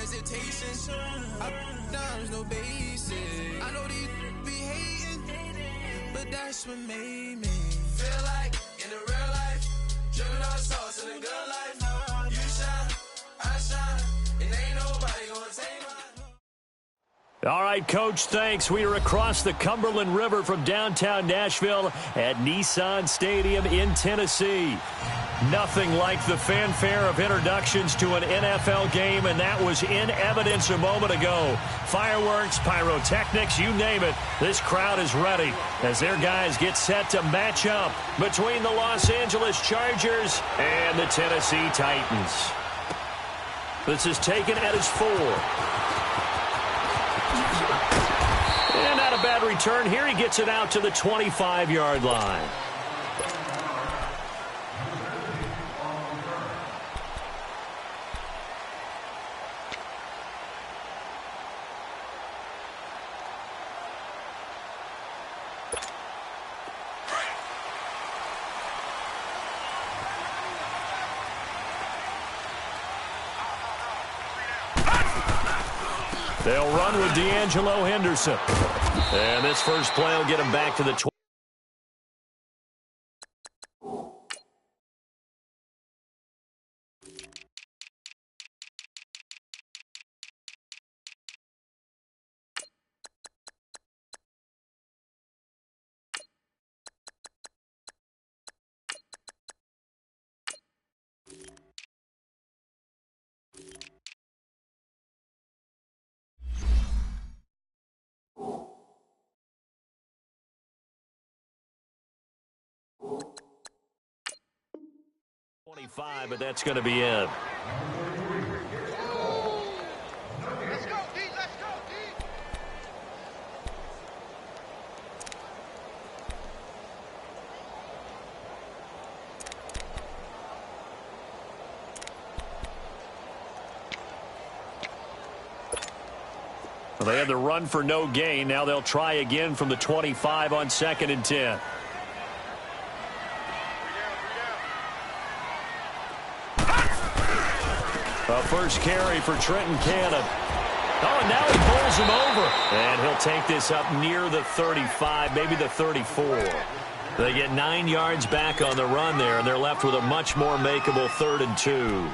hesitation. Up, downs, no basic. I know these be hating, but that's what made me feel like in the real life, dripping on sauce in the good life. You shine, I shine, and ain't nobody gonna take my. All right, Coach, thanks. We are across the Cumberland River from downtown Nashville at Nissan Stadium in Tennessee. Nothing like the fanfare of introductions to an NFL game, and that was in evidence a moment ago. Fireworks, pyrotechnics, you name it. This crowd is ready as their guys get set to match up between the Los Angeles Chargers and the Tennessee Titans. This is taken at his 4. And not a bad return here. He gets it out to the 25-yard line. They'll run with D'Angelo Henderson. And this first play will get him back to the 20. But that's going to be it. Let's go, D. Let's go, D. Well, they had the run for no gain. Now they'll try again from the 25 on 2nd and 10. A first carry for Trenton Cannon. Oh, and now he pulls him over. And he'll take this up near the 35, maybe the 34. They get 9 yards back on the run there, and they're left with a much more makeable 3rd and 2.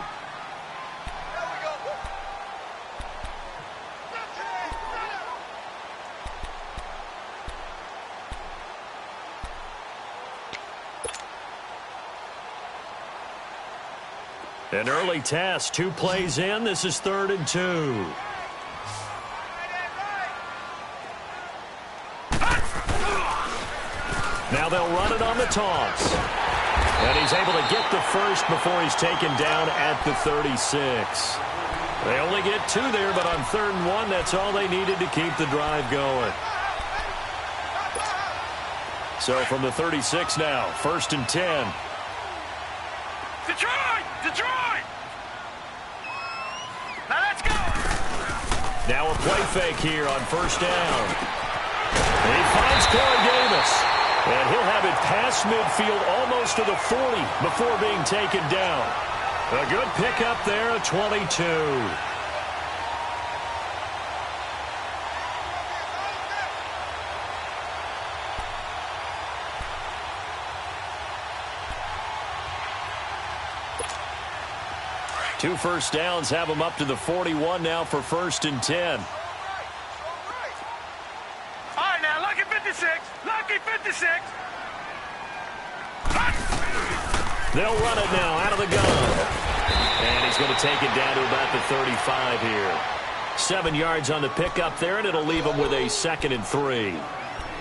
An early test, 2 plays in. This is 3rd and 2. Now they'll run it on the toss. And he's able to get the first before he's taken down at the 36. They only get 2 there, but on 3rd and 1, that's all they needed to keep the drive going. So from the 36 now, 1st and 10. Detroit! Now let's go! Now a play fake here on 1st down. And he finds Corey Davis. And he'll have it past midfield almost to the 40 before being taken down. A good pickup there at 22. Two first downs have him up to the 41 now for 1st and 10. All right, now, lucky 56. Lucky 56. They'll run it now out of the gun. And he's going to take it down to about the 35 here. 7 yards on the pickup there, and it'll leave him with a 2nd and 3.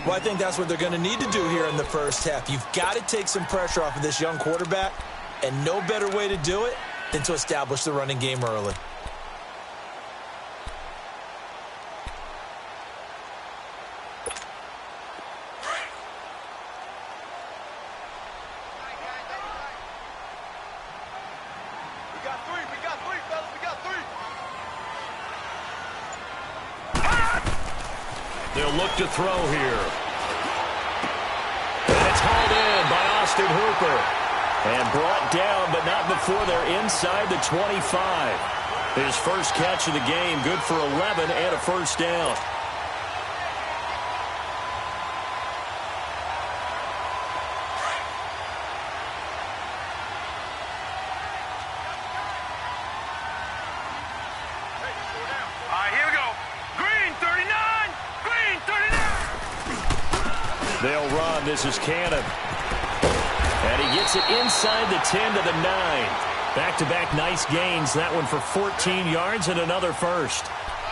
Well, I think that's what they're going to need to do here in the first half. You've got to take some pressure off of this young quarterback, and no better way to do it than to establish the running game early. We got three, fellas. We got 3. They'll look to throw here. And it's hauled in by Austin Hooper. And brought down, but not before they're inside the 25. His first catch of the game, good for 11 and a first down. They'll run. This is Cannon. And he gets it inside the 10 to the 9. Back-to-back nice gains. That one for 14 yards and another first.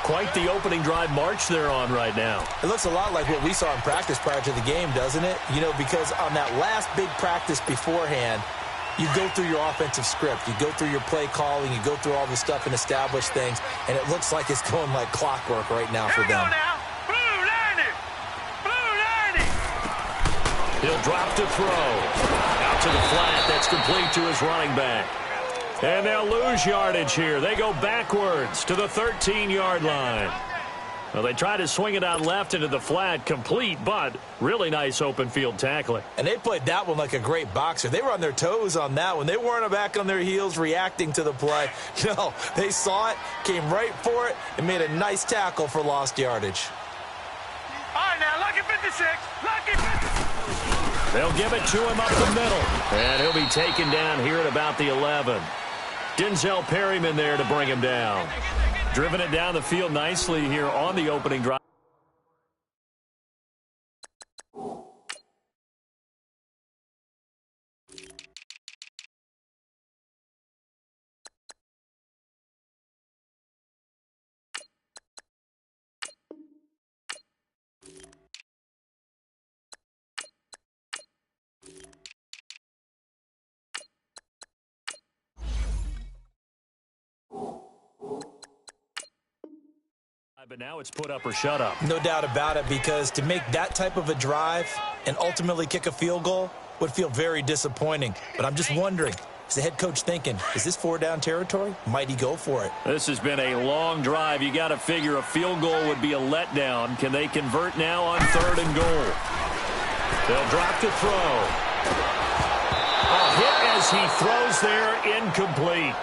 Quite the opening drive march they're on right now. It looks a lot like what we saw in practice prior to the game, doesn't it? You know, because on that last big practice beforehand, you go through your offensive script. You go through your play calling. You go through all the stuff and establish things. And it looks like it's going like clockwork right now for them. He'll drop to throw. Out to the flat. That's complete to his running back. And they'll lose yardage here. They go backwards to the 13-yard line. Well, they try to swing it out left into the flat. Complete, but really nice open field tackling. And they played that one like a great boxer. They were on their toes on that one. They weren't back on their heels reacting to the play. No, they saw it, came right for it, and made a nice tackle for lost yardage. All right, now, lucky 56. Lucky 56. They'll give it to him up the middle. And he'll be taken down here at about the 11. Denzel Perryman there to bring him down. Driven it down the field nicely here on the opening drive. But now it's put up or shut up. No doubt about it, because to make that type of a drive and ultimately kick a field goal would feel very disappointing. But I'm just wondering, is the head coach thinking, is this 4-down territory? Might he go for it? This has been a long drive. You got to figure a field goal would be a letdown. Can they convert now on 3rd and goal? They'll drop to throw. A hit as he throws there, incomplete.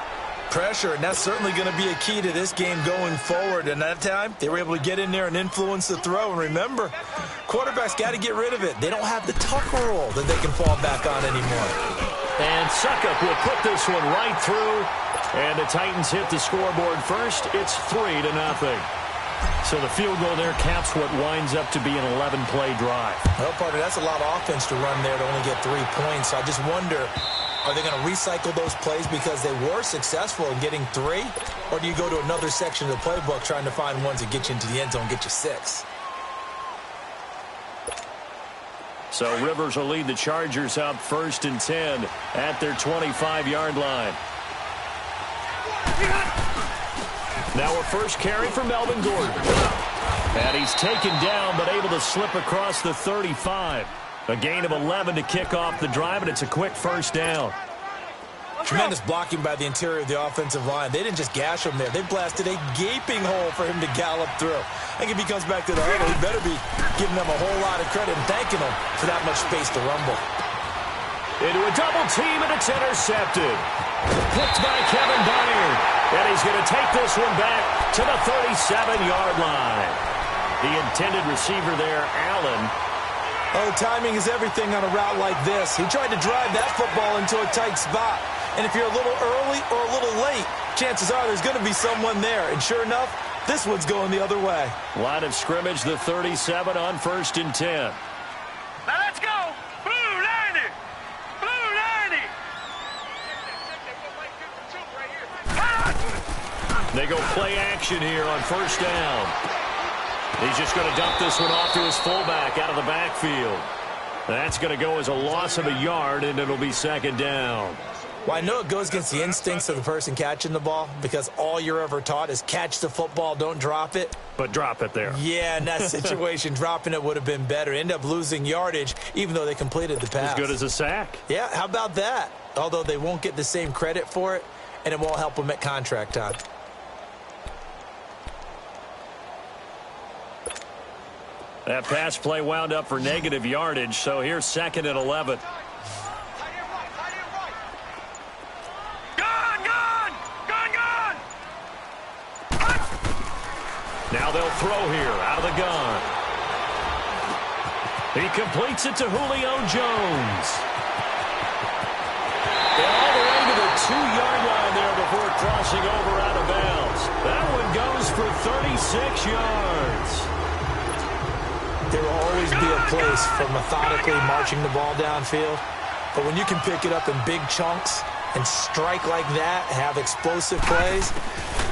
Pressure, and that's certainly going to be a key to this game going forward. And that time, they were able to get in there and influence the throw. And remember, quarterbacks got to get rid of it. They don't have the tuck rule that they can fall back on anymore. And Suckup will put this one right through. And the Titans hit the scoreboard first. It's 3-0. So the field goal there caps what winds up to be an 11-play drive. Well, partner, that's a lot of offense to run there to only get 3 points. So I just wonder, are they going to recycle those plays because they were successful in getting 3? Or do you go to another section of the playbook trying to find ones that get you into the end zone and get you 6? So Rivers will lead the Chargers up 1st and 10 at their 25-yard line. Now a first carry for Melvin Gordon. And he's taken down but able to slip across the 35. A gain of 11 to kick off the drive, and it's a quick first down. Tremendous blocking by the interior of the offensive line. They didn't just gash him there. They blasted a gaping hole for him to gallop through. I think if he comes back to the huddle, he better be giving them a whole lot of credit and thanking them for that much space to rumble. Into a double team, and it's intercepted. Picked by Kevin Byard. And he's going to take this one back to the 37-yard line. The intended receiver there, Allen. Oh, timing is everything on a route like this. He tried to drive that football into a tight spot. And if you're a little early or a little late, chances are there's going to be someone there. And sure enough, this one's going the other way. Line of scrimmage, the 37 on 1st and 10. Now let's go. Blue 90. Blue 90. They go play action here on 1st down. He's just going to dump this one off to his fullback out of the backfield. That's going to go as a loss of a yard, and it'll be 2nd down. Well, I know it goes against the instincts of the person catching the ball because all you're ever taught is catch the football, don't drop it. But drop it there. Yeah, in that situation, dropping it would have been better. End up losing yardage, even though they completed the pass. As good as a sack. Yeah, how about that? Although they won't get the same credit for it, and it won't help them at contract time. That pass play wound up for negative yardage, so here's 2nd and 11. Now they'll throw here out of the gun. He completes it to Julio Jones. And all the way to the 2-yard line there before crossing over out of bounds. That one goes for 36 yards. There will always be a place for methodically marching the ball downfield. But when you can pick it up in big chunks and strike like that, have explosive plays,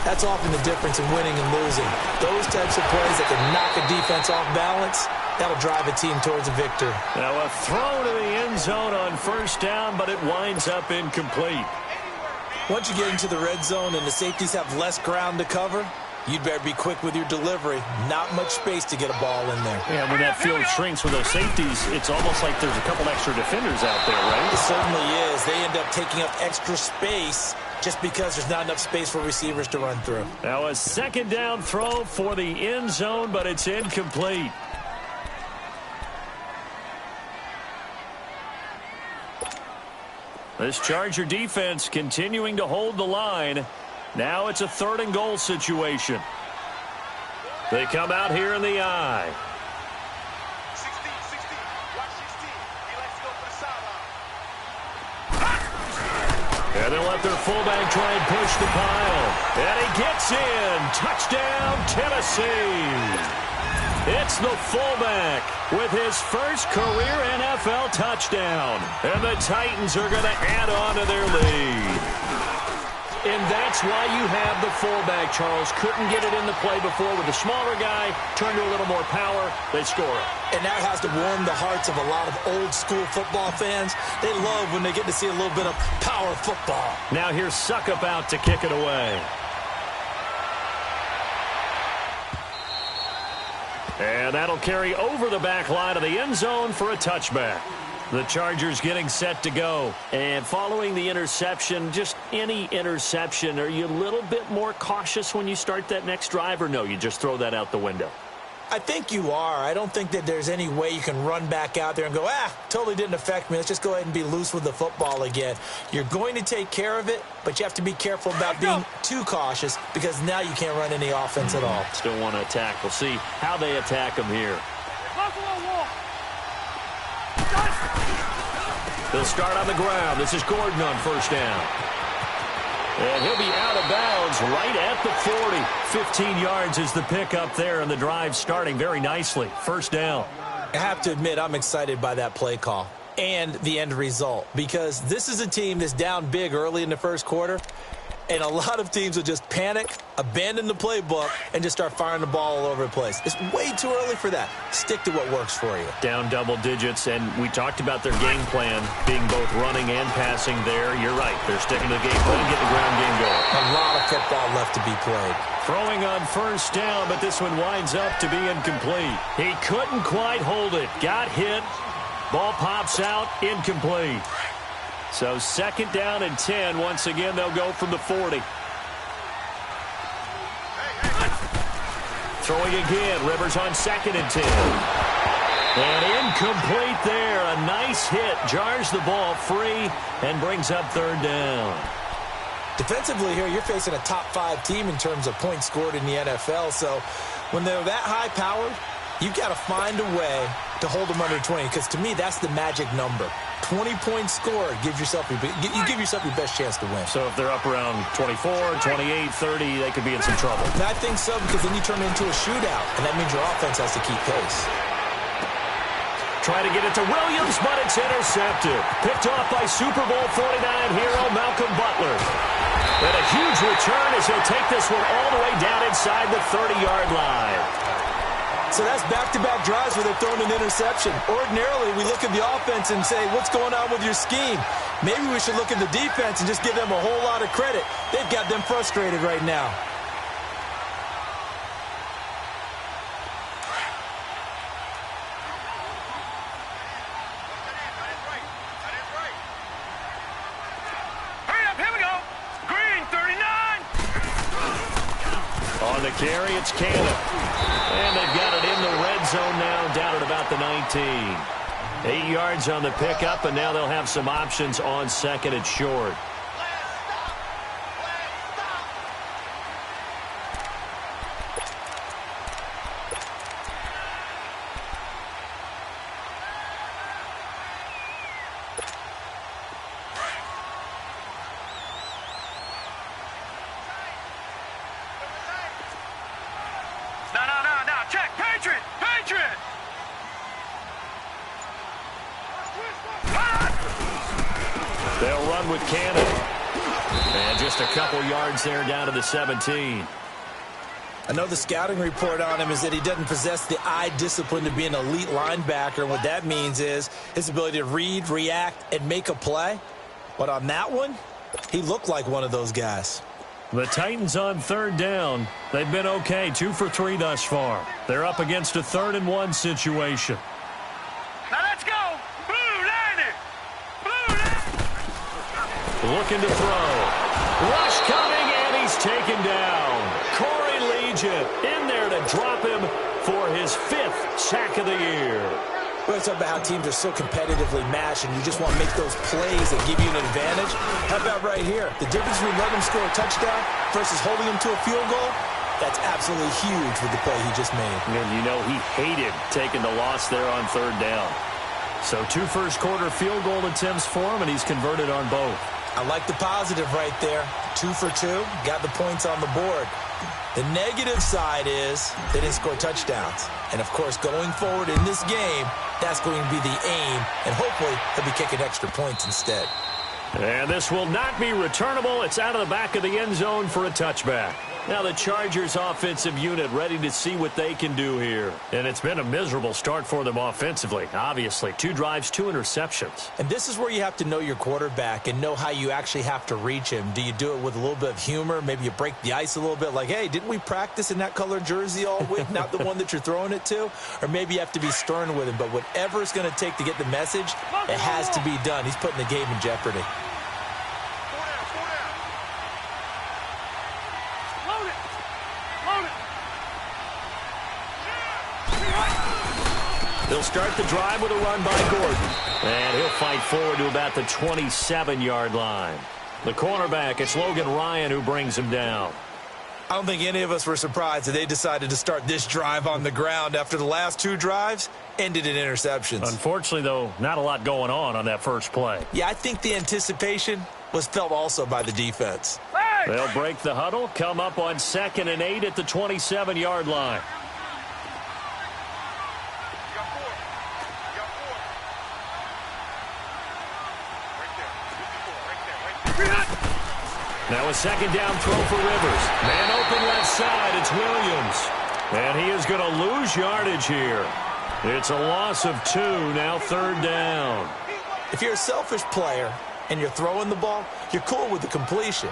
that's often the difference in winning and losing. Those types of plays that can knock a defense off balance, that'll drive a team towards a victory. Now a throw to the end zone on first down, but it winds up incomplete. Once you get into the red zone and the safeties have less ground to cover, you'd better be quick with your delivery. Not much space to get a ball in there. Yeah, when that field shrinks with those safeties, it's almost like there's a couple extra defenders out there, right? It certainly is. They end up taking up extra space just because there's not enough space for receivers to run through. Now a second down throw for the end zone, but it's incomplete. This Charger defense continuing to hold the line. Now it's a 3rd and goal situation. They come out here in the I. 16, watch 16. He likes to go for the sideline. And they'll let their fullback try and push the pile. And he gets in. Touchdown, Tennessee. It's the fullback with his first career NFL touchdown. And the Titans are going to add on to their lead. And that's why you have the fullback, Charles. Couldn't get it in the play before with the smaller guy. Turned to a little more power. They score it. And that has to warm the hearts of a lot of old-school football fans. They love when they get to see a little bit of power football. Now here's Suckup out to kick it away. And that'll carry over the back line of the end zone for a touchback. The Chargers getting set to go. And following the interception, just any interception, are you a little bit more cautious when you start that next drive, or no, you just throw that out the window? I think you are. I don't think that there's any way you can run back out there and go, totally didn't affect me. Let's just go ahead and be loose with the football again. You're going to take care of it, but you have to be careful about being too cautious because now you can't run any offense at all. Still want to attack. We'll see how they attack them here. They'll start on the ground. This is Gordon on first down. And he'll be out of bounds right at the 40. 15 yards is the pickup there, and the drive starting very nicely. First down. I have to admit, I'm excited by that play call and the end result because this is a team that's down big early in the first quarter, and a lot of teams will just panic, abandon the playbook, and just start firing the ball all over the place. It's way too early for that. Stick to what works for you. Down double digits, and we talked about their game plan being both running and passing there. You're right. They're sticking to the game plan, getting the ground game going. A lot of football left to be played. Throwing on first down, but this one winds up to be incomplete. He couldn't quite hold it. Got hit. Ball pops out. Incomplete. So second down and 10. Once again, they'll go from the 40. Throwing again. Rivers on second and 10. And incomplete there. A nice hit. Jars the ball free and brings up third down. Defensively here, you're facing a top 5 team in terms of points scored in the NFL. So when they're that high-powered, you've got to find a way to hold them under 20. Because to me, that's the magic number. 20 points scored gives yourself you give yourself your best chance to win. So if they're up around 24, 28, 30, they could be in some trouble. And I think so, because then you turn it into a shootout, and that means your offense has to keep pace. Try to get it to Williams, but it's intercepted. Picked off by Super Bowl 49 hero Malcolm Butler. And a huge return as he'll take this one all the way down inside the 30-yard line. So that's back-to-back drives where they're throwing an interception. Ordinarily, we look at the offense and say, what's going on with your scheme? Maybe we should look at the defense and just give them a whole lot of credit. They've got them frustrated right now. Hurry up, here we go. Green, 39. On the carry, it's Cannon. And they've got it in the red zone now, down at about the 19. 8 yards on the pickup, and now they'll have some options on second and short. with Cannon. And just a couple yards there down to the 17. I know the scouting report on him is that he doesn't possess the eye discipline to be an elite linebacker. And what that means is his ability to read, react, and make a play. But on that one, he looked like one of those guys. The Titans on third down. They've been okay, 2 for 3 thus far. They're up against a 3rd and 1 situation. Now let's go. Blue line it. Blue line. Looking to throw. Rush coming, and he's taken down. Corey Legion in there to drop him for his 5th sack of the year. We're talking about how teams are so competitively matched, and you just want to make those plays that give you an advantage. How about right here? The difference between letting him score a touchdown versus holding him to a field goal, that's absolutely huge with the play he just made. And you know he hated taking the loss there on 3rd down. So 2 first-quarter field goal attempts for him, and he's converted on both. I like the positive right there. 2 for 2, got the points on the board. The negative side is they didn't score touchdowns. And, of course, going forward in this game, that's going to be the aim, and hopefully he'll be kicking extra points instead. And this will not be returnable. It's out of the back of the end zone for a touchback. Now the Chargers offensive unit ready to see what they can do here. And it's been a miserable start for them offensively. Obviously, 2 drives, 2 interceptions. And this is where you have to know your quarterback and know how you actually have to reach him. Do you do it with a little bit of humor? Maybe you break the ice a little bit like, hey, didn't we practice in that color jersey all week? Not the one that you're throwing it to? Or maybe you have to be stern with him. But whatever it's going to take to get the message, it has to be done. He's putting the game in jeopardy. They'll start the drive with a run by Gordon. And he'll fight forward to about the 27-yard line. The cornerback, it's Logan Ryan who brings him down. I don't think any of us were surprised that they decided to start this drive on the ground after the last 2 drives ended in interceptions. Unfortunately, though, not a lot going on that first play. Yeah, I think the anticipation was felt also by the defense. They'll break the huddle, come up on 2nd and 8 at the 27-yard line. Now a 2nd down throw for Rivers. Man open left side, it's Williams. And he is going to lose yardage here. It's a loss of 2, now 3rd down. If you're a selfish player and you're throwing the ball, you're cool with the completion.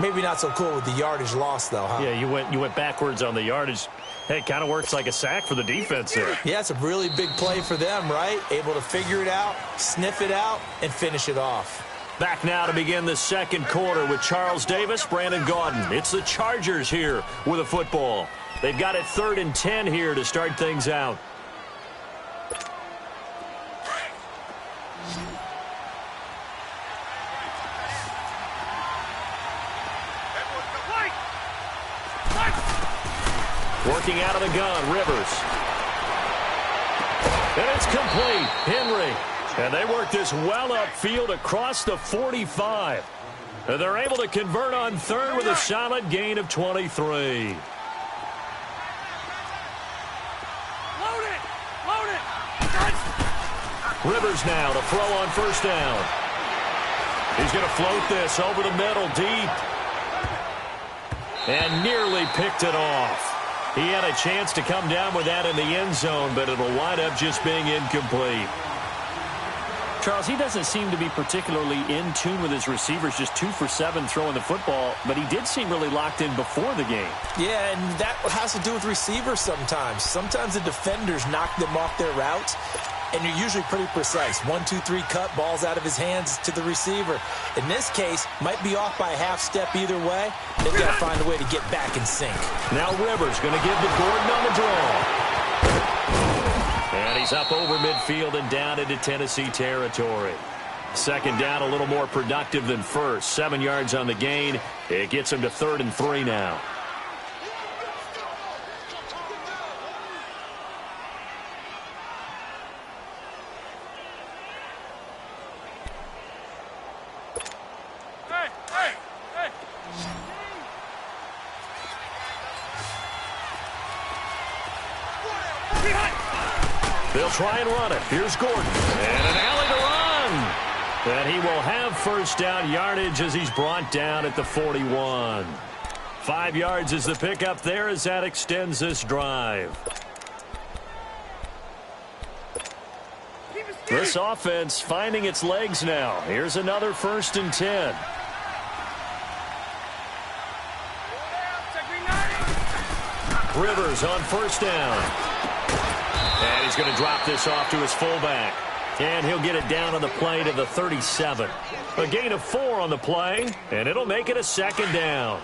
Maybe not so cool with the yardage loss, though, huh? Yeah, you went backwards on the yardage. Hey, it kind of works like a sack for the defense there. Yeah, it's a really big play for them, right? Able to figure it out, sniff it out, and finish it off. Back now to begin the 2nd quarter with Charles Davis, Brandon Gaudin. It's the Chargers here with a football. They've got it 3rd and 10 here to start things out. Working out of the gun, Rivers. And it's complete. Henry. And they work this well upfield across the 45. And they're able to convert on 3rd with a solid gain of 23. Load it! Load it! Rivers now to throw on 1st down. He's going to float this over the middle deep. And nearly picked it off. He had a chance to come down with that in the end zone, but it'll wind up just being incomplete. Charles, he doesn't seem to be particularly in tune with his receivers, just 2 for 7 throwing the football, but he did seem really locked in before the game. Yeah, and that has to do with receivers sometimes. Sometimes the defenders knock them off their routes, and you're usually pretty precise. 1, 2, 3 cut, balls out of his hands to the receiver. In this case, might be off by a half step either way. They've got to find a way to get back in sync. Now Rivers going to give to Gordon on the draw. And he's up over midfield and down into Tennessee territory. 2nd down, a little more productive than first. 7 yards on the gain. It gets him to 3rd and 3 now. They'll try and run it. Here's Gordon. And an alley to run. And he will have first down yardage as he's brought down at the 41. 5 yards is the pickup there as that extends this drive. This offense finding its legs now. Here's another 1st and 10. Rivers on first down. And he's going to drop this off to his fullback. And he'll get it down on the play to the 37. A gain of 4 on the play, and it'll make it a 2nd down.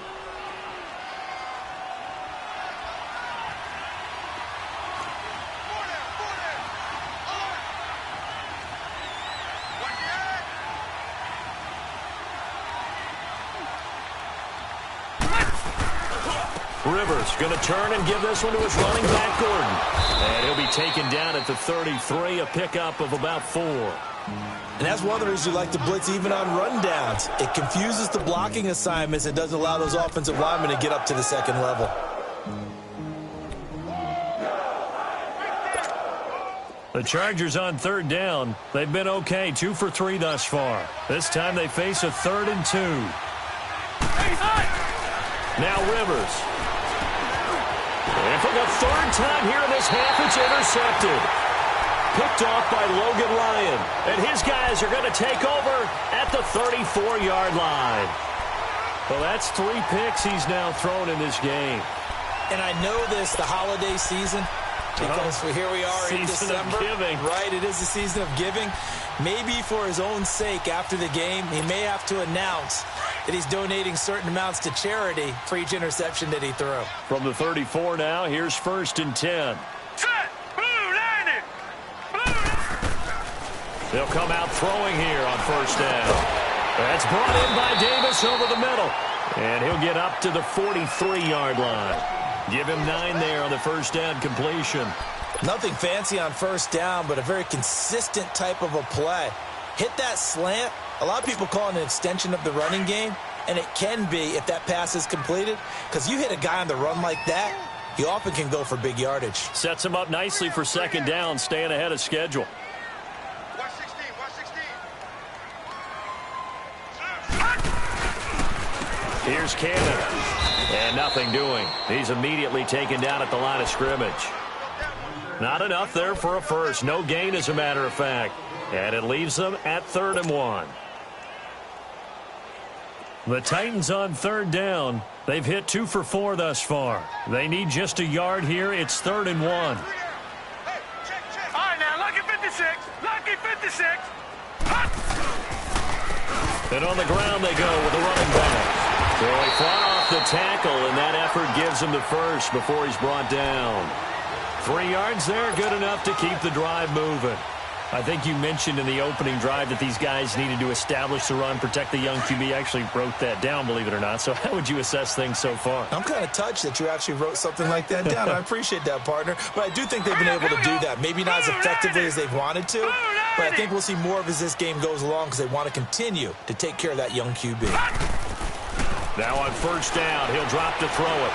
Rivers going to turn and give this one to his running back, Gordon. And he'll be taken down at the 33, a pickup of about 4. And that's one of the reasons you like to blitz even on rundowns. It confuses the blocking assignments and doesn't allow those offensive linemen to get up to the 2nd level. The Chargers on 3rd down. They've been okay, 2 for 3 thus far. This time they face a 3rd and 2. Now Rivers. And for the 3rd time here in this half, it's intercepted. Picked off by Logan Ryan. And his guys are going to take over at the 34-yard line. Well, that's 3 picks he's now thrown in this game. And I know this, the holiday season, because here we are in December. Right, it is the season of giving. Maybe for his own sake after the game, he may have to announce that he's donating certain amounts to charity for each interception that he threw. From the 34 now, here's 1st and 10. Set! Blue landing! They'll come out throwing here on 1st down. That's brought in by Davis over the middle. And he'll get up to the 43-yard line. Give him 9 there on the 1st down completion. Nothing fancy on 1st down, but a very consistent type of a play. Hit that slant. A lot of people call it an extension of the running game, and it can be if that pass is completed, because you hit a guy on the run like that, he often can go for big yardage. Sets him up nicely for 2nd down, staying ahead of schedule. Watch 16, watch 16. Here's Cannon. And nothing doing. He's immediately taken down at the line of scrimmage. Not enough there for a first. No gain, as a matter of fact. And it leaves them at 3rd and 1. The Titans on 3rd down. They've hit 2 for 4 thus far. They need just a yard here. It's 3rd and 1. All right, now, lucky 56. Lucky 56. And on the ground they go with the running back. So he fought off the tackle, and that effort gives him the first before he's brought down. 3 yards there, good enough to keep the drive moving. I think you mentioned in the opening drive that these guys needed to establish the run, protect the young QB. I actually wrote that down, believe it or not. So how would you assess things so far? I'm kind of touched that you actually wrote something like that down. I appreciate that, partner. But I do think they've been able to do that. Maybe not as effectively as they've wanted to, but I think we'll see more of as this game goes along because they want to continue to take care of that young QB. Now on 1st down, he'll drop to throw it.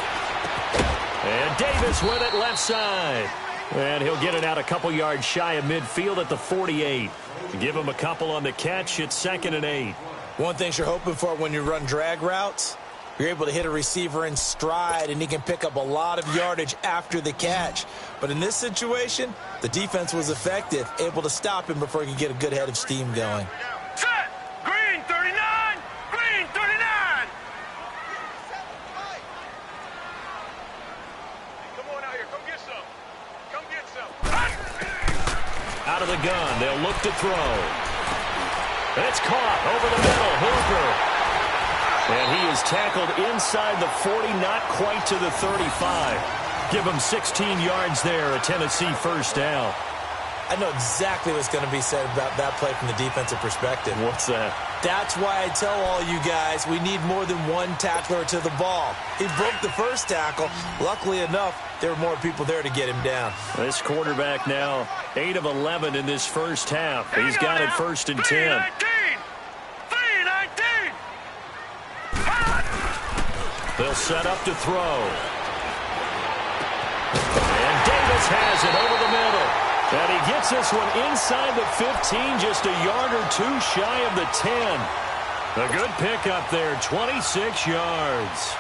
And Davis with it left side. And he'll get it out a couple yards shy of midfield at the 48. Give him a couple on the catch. It's 2nd and 8. One thing you're hoping for when you run drag routes, you're able to hit a receiver in stride, and he can pick up a lot of yardage after the catch. But in this situation, the defense was effective, able to stop him before he could get a good head of steam going. Set! Green 39! Green 39! Come on out here. Come get some. Come get some. Out of the gun, they'll look to throw. It's caught over the middle. Hooper. And he is tackled inside the 40, not quite to the 35. Give him 16 yards there, a Tennessee 1st down. I know exactly what's going to be said about that play from the defensive perspective. What's that? That's why I tell all you guys we need more than one tackler to the ball. He broke the first tackle. Luckily enough, there were more people there to get him down. This quarterback now 8 of 11 in this first half. He's got it 1st and 10. 3-19! They'll set up to throw. And Davis has it over the middle. And he gets this one inside the 15, just a yard or two shy of the 10. A good pickup there, 26 yards.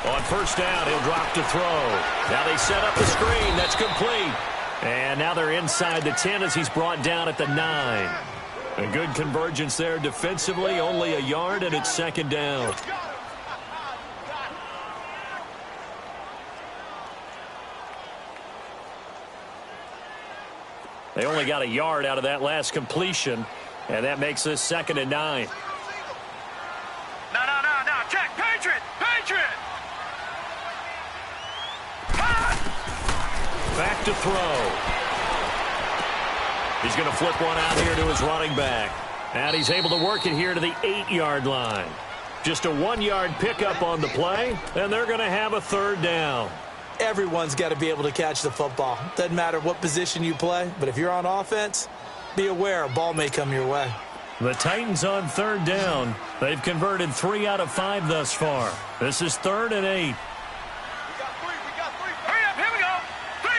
On first down, he'll drop to throw. Now they set up the screen. That's complete. And now they're inside the 10 as he's brought down at the 9. A good convergence there defensively. Only a yard, and it's second down. They only got a yard out of that last completion, and that makes this second and 9. No. Check. Patriot. Back to throw. He's going to flip one out here to his running back. And he's able to work it here to the 8-yard line. Just a 1-yard pickup on the play, and they're going to have a third down. Everyone's got to be able to catch the football. Doesn't matter what position you play, but if you're on offense, be aware a ball may come your way. The Titans on third down. They've converted 3 out of 5 thus far. This is 3rd and 8. Hurry up, here we go. 3-19.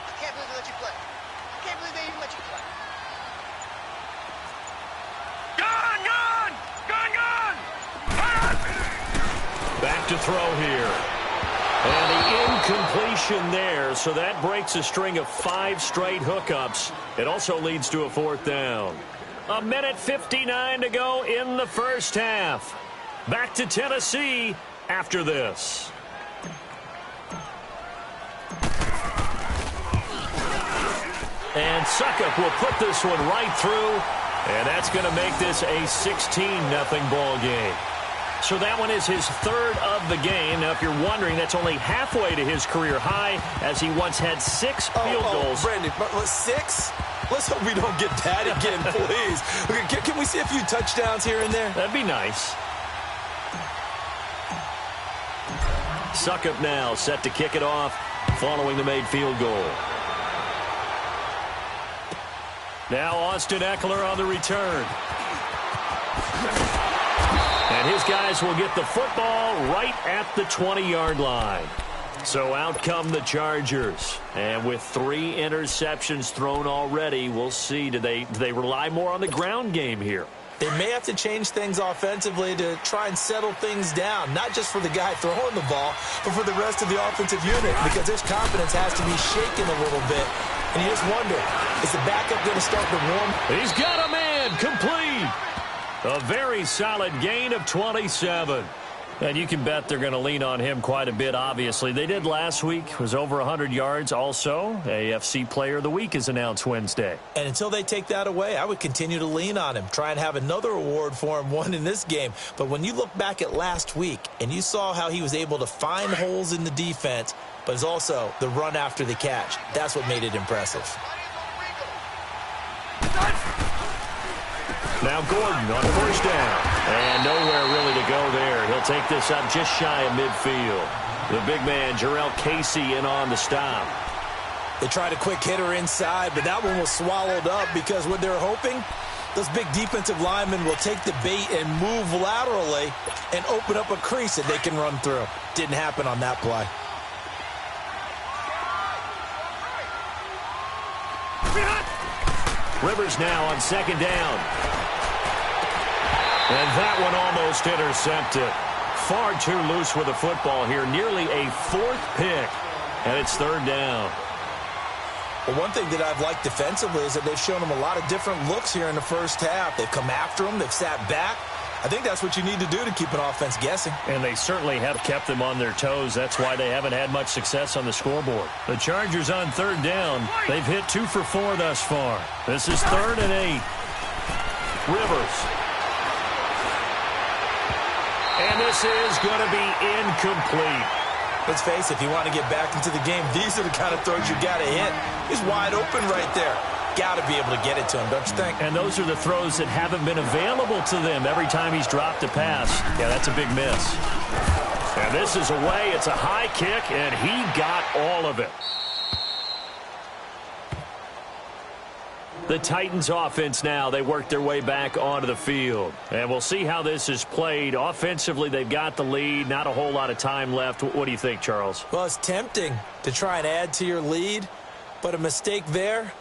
I can't believe they let you play. I can't believe they even let you play. Gone. Back to throw here. And the incompletion there, so that breaks a string of 5 straight hookups. It also leads to a 4th down. 1:59 to go in the first half. Back to Tennessee after this. And Suckup will put this one right through, and that's going to make this a 16-0 ball game. So that one is his 3rd of the game. Now, if you're wondering, that's only halfway to his career high, as he once had 6 field goals. Brandon, 6? Let's hope we don't get that again, please. Okay, can we see a few touchdowns here and there? That'd be nice. Suckup now set to kick it off following the made field goal. Now Austin Eckler on the return. And his guys will get the football right at the 20-yard line. So out come the Chargers. And with 3 interceptions thrown already, we'll see. Do they rely more on the ground game here? They may have to change things offensively to try and settle things down, not just for the guy throwing the ball, but for the rest of the offensive unit, because his confidence has to be shaken a little bit. And you just wonder, is the backup going to start to warm? He's got a man complete. A very solid gain of 27. And you can bet they're going to lean on him quite a bit, obviously. They did last week. It was over 100 yards also. AFC Player of the Week is announced Wednesday. And until they take that away, I would continue to lean on him. Try and have another award for him, one in this game. But when you look back at last week and you saw how he was able to find holes in the defense, but it's also the run after the catch, that's what made it impressive. Now Gordon on first down. And nowhere really to go there. He'll take this up just shy of midfield. The big man, Jarrell Casey, in on the stop. They tried a quick hitter inside, but that one was swallowed up because what they're hoping, those big defensive linemen will take the bait and move laterally and open up a crease that they can run through. Didn't happen on that play. Rivers now on second down. And that one almost intercepted. Far too loose with the football here. Nearly a 4th pick. And it's third down. Well, one thing that I've liked defensively is that they've shown them a lot of different looks here in the first half. They've come after them. They've sat back. I think that's what you need to do to keep an offense guessing. And they certainly have kept them on their toes. That's why they haven't had much success on the scoreboard. The Chargers on third down. They've hit 2 for 4 thus far. This is 3rd and 8. Rivers. And this is going to be incomplete. Let's face it, if you want to get back into the game, these are the kind of throws you got to hit. He's wide open right there. got to be able to get it to him, don't you think? And those are the throws that haven't been available to them every time he's dropped a pass. Yeah, that's a big miss. And this is away. It's a high kick, and he got all of it. The Titans offense now, they work their way back onto the field. And we'll see how this is played. Offensively, they've got the lead. Not a whole lot of time left. What do you think, Charles? Well, it's tempting to try and add to your lead, but a mistake there,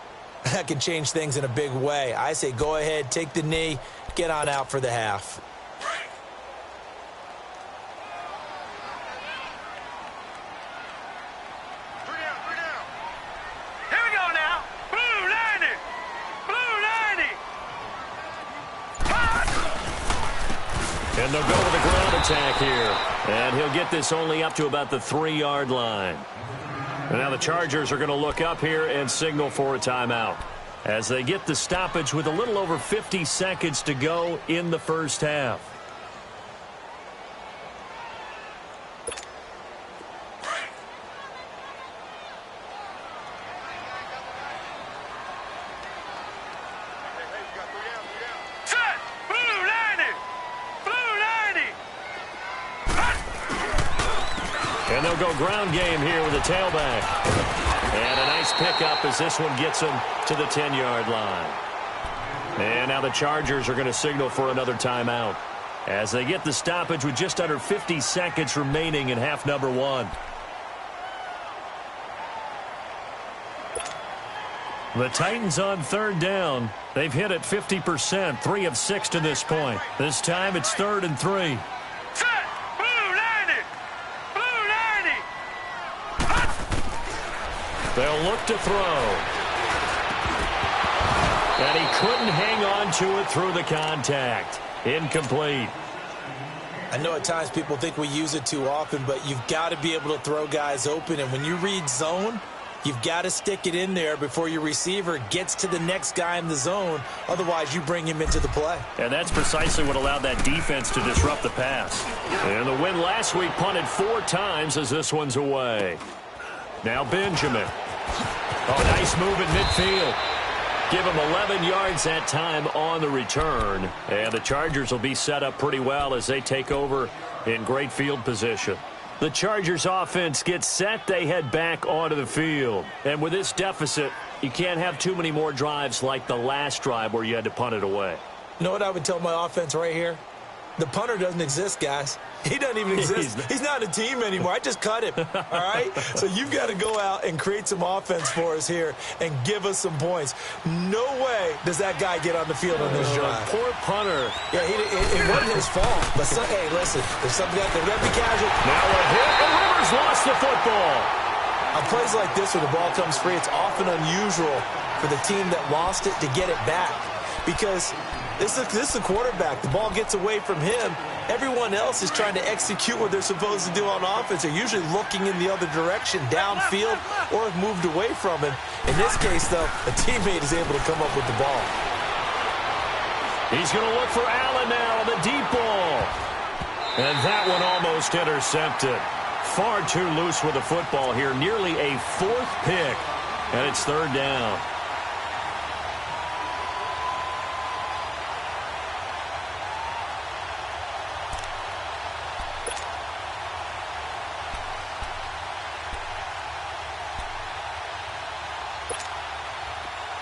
that can change things in a big way. I say go ahead, take the knee, get on out for the half. And they'll go with a ground attack here. And he'll get this only up to about the 3-yard line. And now the Chargers are going to look up here and signal for a timeout as they get the stoppage with a little over 50 seconds to go in the first half. And they'll go ground game here with a tailback. And a nice pickup as this one gets him to the 10-yard line. And now the Chargers are going to signal for another timeout as they get the stoppage with just under 50 seconds remaining in half number 1. The Titans on 3rd down. They've hit it 50%, 3 of 6 to this point. This time it's 3rd and 3. They'll look to throw. And he couldn't hang on to it through the contact. Incomplete. I know at times people think we use it too often, but you've got to be able to throw guys open. And when you read zone, you've got to stick it in there before your receiver gets to the next guy in the zone. Otherwise, you bring him into the play. And that's precisely what allowed that defense to disrupt the pass. And the win last week punted 4 times as this one's away. Now Benjamin. Oh, nice move in midfield. Give him 11 yards that time on the return. And the Chargers will be set up pretty well as they take over in great field position. The Chargers offense gets set. They head back onto the field. And with this deficit, you can't have too many more drives like the last drive where you had to punt it away. You know what I would tell my offense right here? The punter doesn't exist, guys. He doesn't even exist. He's not a team anymore. I just cut him, all right? So you've got to go out and create some offense for us here and give us some points. No way does that guy get on the field on this drive. Poor punter. Yeah, it wasn't his fault. But, hey, listen, there's something out there. Got to be casual. Now a hit, and Rivers lost the football. On plays like this where the ball comes free, it's often unusual for the team that lost it to get it back because this is the quarterback. The ball gets away from him. Everyone else is trying to execute what they're supposed to do on offense. They're usually looking in the other direction, downfield, or have moved away from him. In this case, though, a teammate is able to come up with the ball. He's going to look for Allen now on the deep ball. And that one almost intercepted. Far too loose with the football here. Nearly a 4th pick. And it's 3rd down.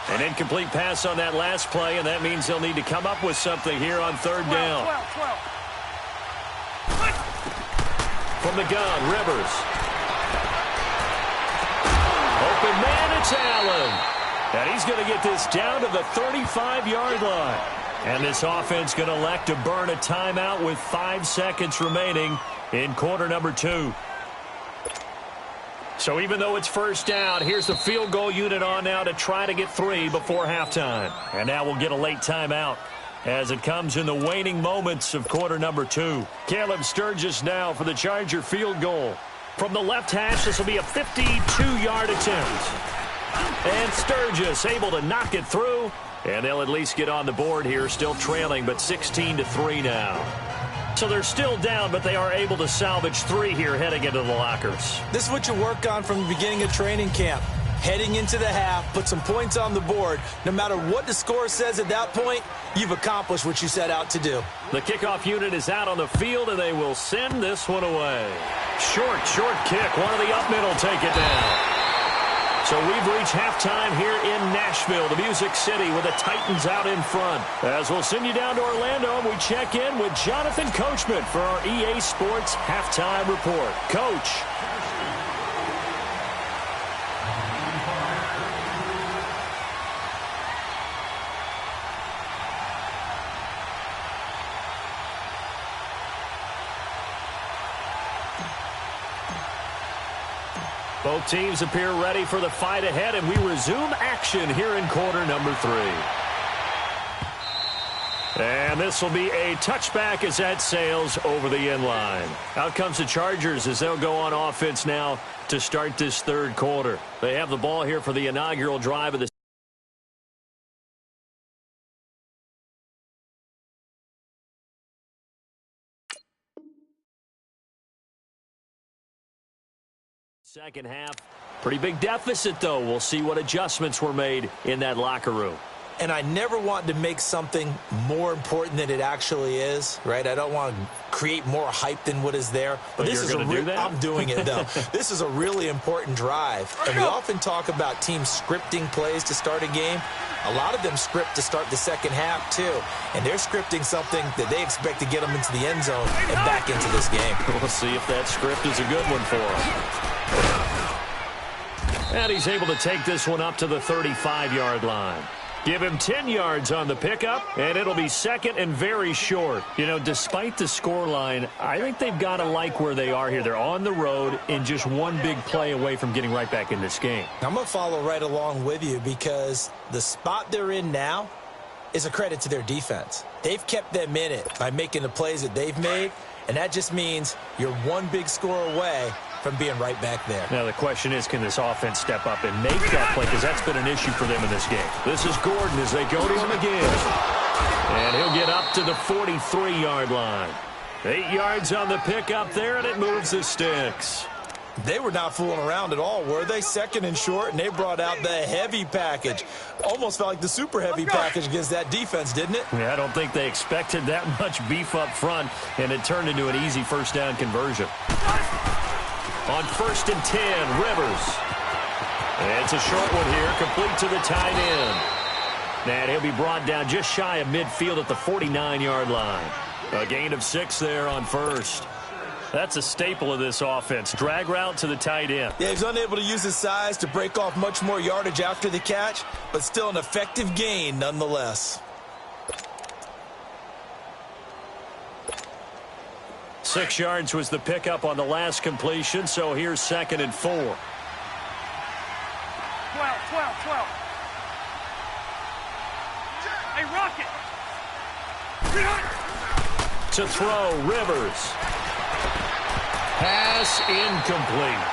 An incomplete pass on that last play, and that means they'll need to come up with something here on 3rd down. 12. From the gun, Rivers. Open man, it's Allen. And he's going to get this down to the 35-yard line. And this offense going to elect to burn a timeout with 5 seconds remaining in quarter number 2. So even though it's 1st down, here's the field goal unit on now to try to get 3 before halftime. And now we'll get a late timeout as it comes in the waning moments of quarter number 2. Caleb Sturgis now for the Charger field goal. From the left hash, this will be a 52-yard attempt. And Sturgis able to knock it through. And they'll at least get on the board here, still trailing, but 16-3 now. So they're still down, but they are able to salvage 3 here heading into the lockers. This is what you work on from the beginning of training camp. heading into the half, put some points on the board. No matter what the score says at that point, you've accomplished what you set out to do. The kickoff unit is out on the field, and they will send this one away. Short kick. One of the up middle take it down. So we've reached halftime here in Nashville, the Music City, with the Titans out in front. As we'll send you down to Orlando, and we check in with Jonathan Coachman for our EA Sports Halftime Report. Coach. Both teams appear ready for the fight ahead, and we resume action here in quarter number 3. And this will be a touchback as that sails over the end line. Out comes the Chargers as they'll go on offense now to start this third quarter. They have the ball here for the inaugural drive of the second half. Pretty big deficit, though. We'll see what adjustments were made in that locker room. And I never want to make something more important than it actually is, right? I don't want to create more hype than what is there. But this is I'm doing it, though. This is a really important drive. And we often talk about teams scripting plays to start a game. A lot of them script to start the second half, too. And they're scripting something that they expect to get them into the end zone and back into this game. We'll see if that script is a good one for them. And he's able to take this one up to the 35-yard line. Give him 10 yards on the pickup, and it'll be second and very short. You know, despite the scoreline, I think they've got to like where they are here. They're on the road and just one big play away from getting right back in this game. I'm going to follow right along with you because the spot they're in now is a credit to their defense. They've kept them in it by making the plays that they've made, and that just means you're one big score away from being right back there. Now the question is, can this offense step up and make that play? Because that's been an issue for them in this game. This is Gordon as they go to him again. And he'll get up to the 43-yard line. 8 yards on the pickup there, and it moves the sticks. They were not fooling around at all, were they? Second and short, and they brought out the heavy package. Almost felt like the super heavy package against that defense, didn't it? Yeah, I don't think they expected that much beef up front, and it turned into an easy first down conversion. On 1st and 10, Rivers. And it's a short one here, complete to the tight end. And he'll be brought down just shy of midfield at the 49-yard line. A gain of 6 there on first. That's a staple of this offense. Drag route to the tight end. Yeah, he's unable to use his size to break off much more yardage after the catch, but still an effective gain nonetheless. 6 yards was the pickup on the last completion, so here's 2nd and 4. 12. Hey, Rocket! To throw, Rivers. Pass incomplete.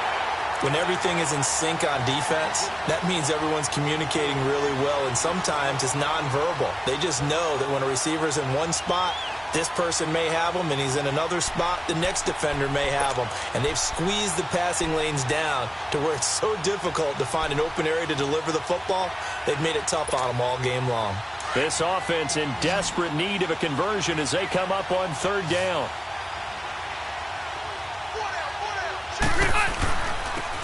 When everything is in sync on defense, that means everyone's communicating really well, and sometimes it's nonverbal. They just know that when a receiver's in one spot, this person may have him, and he's in another spot, the next defender may have him. And they've squeezed the passing lanes down to where it's so difficult to find an open area to deliver the football. They've made it tough on them all game long. This offense in desperate need of a conversion as they come up on 3rd down.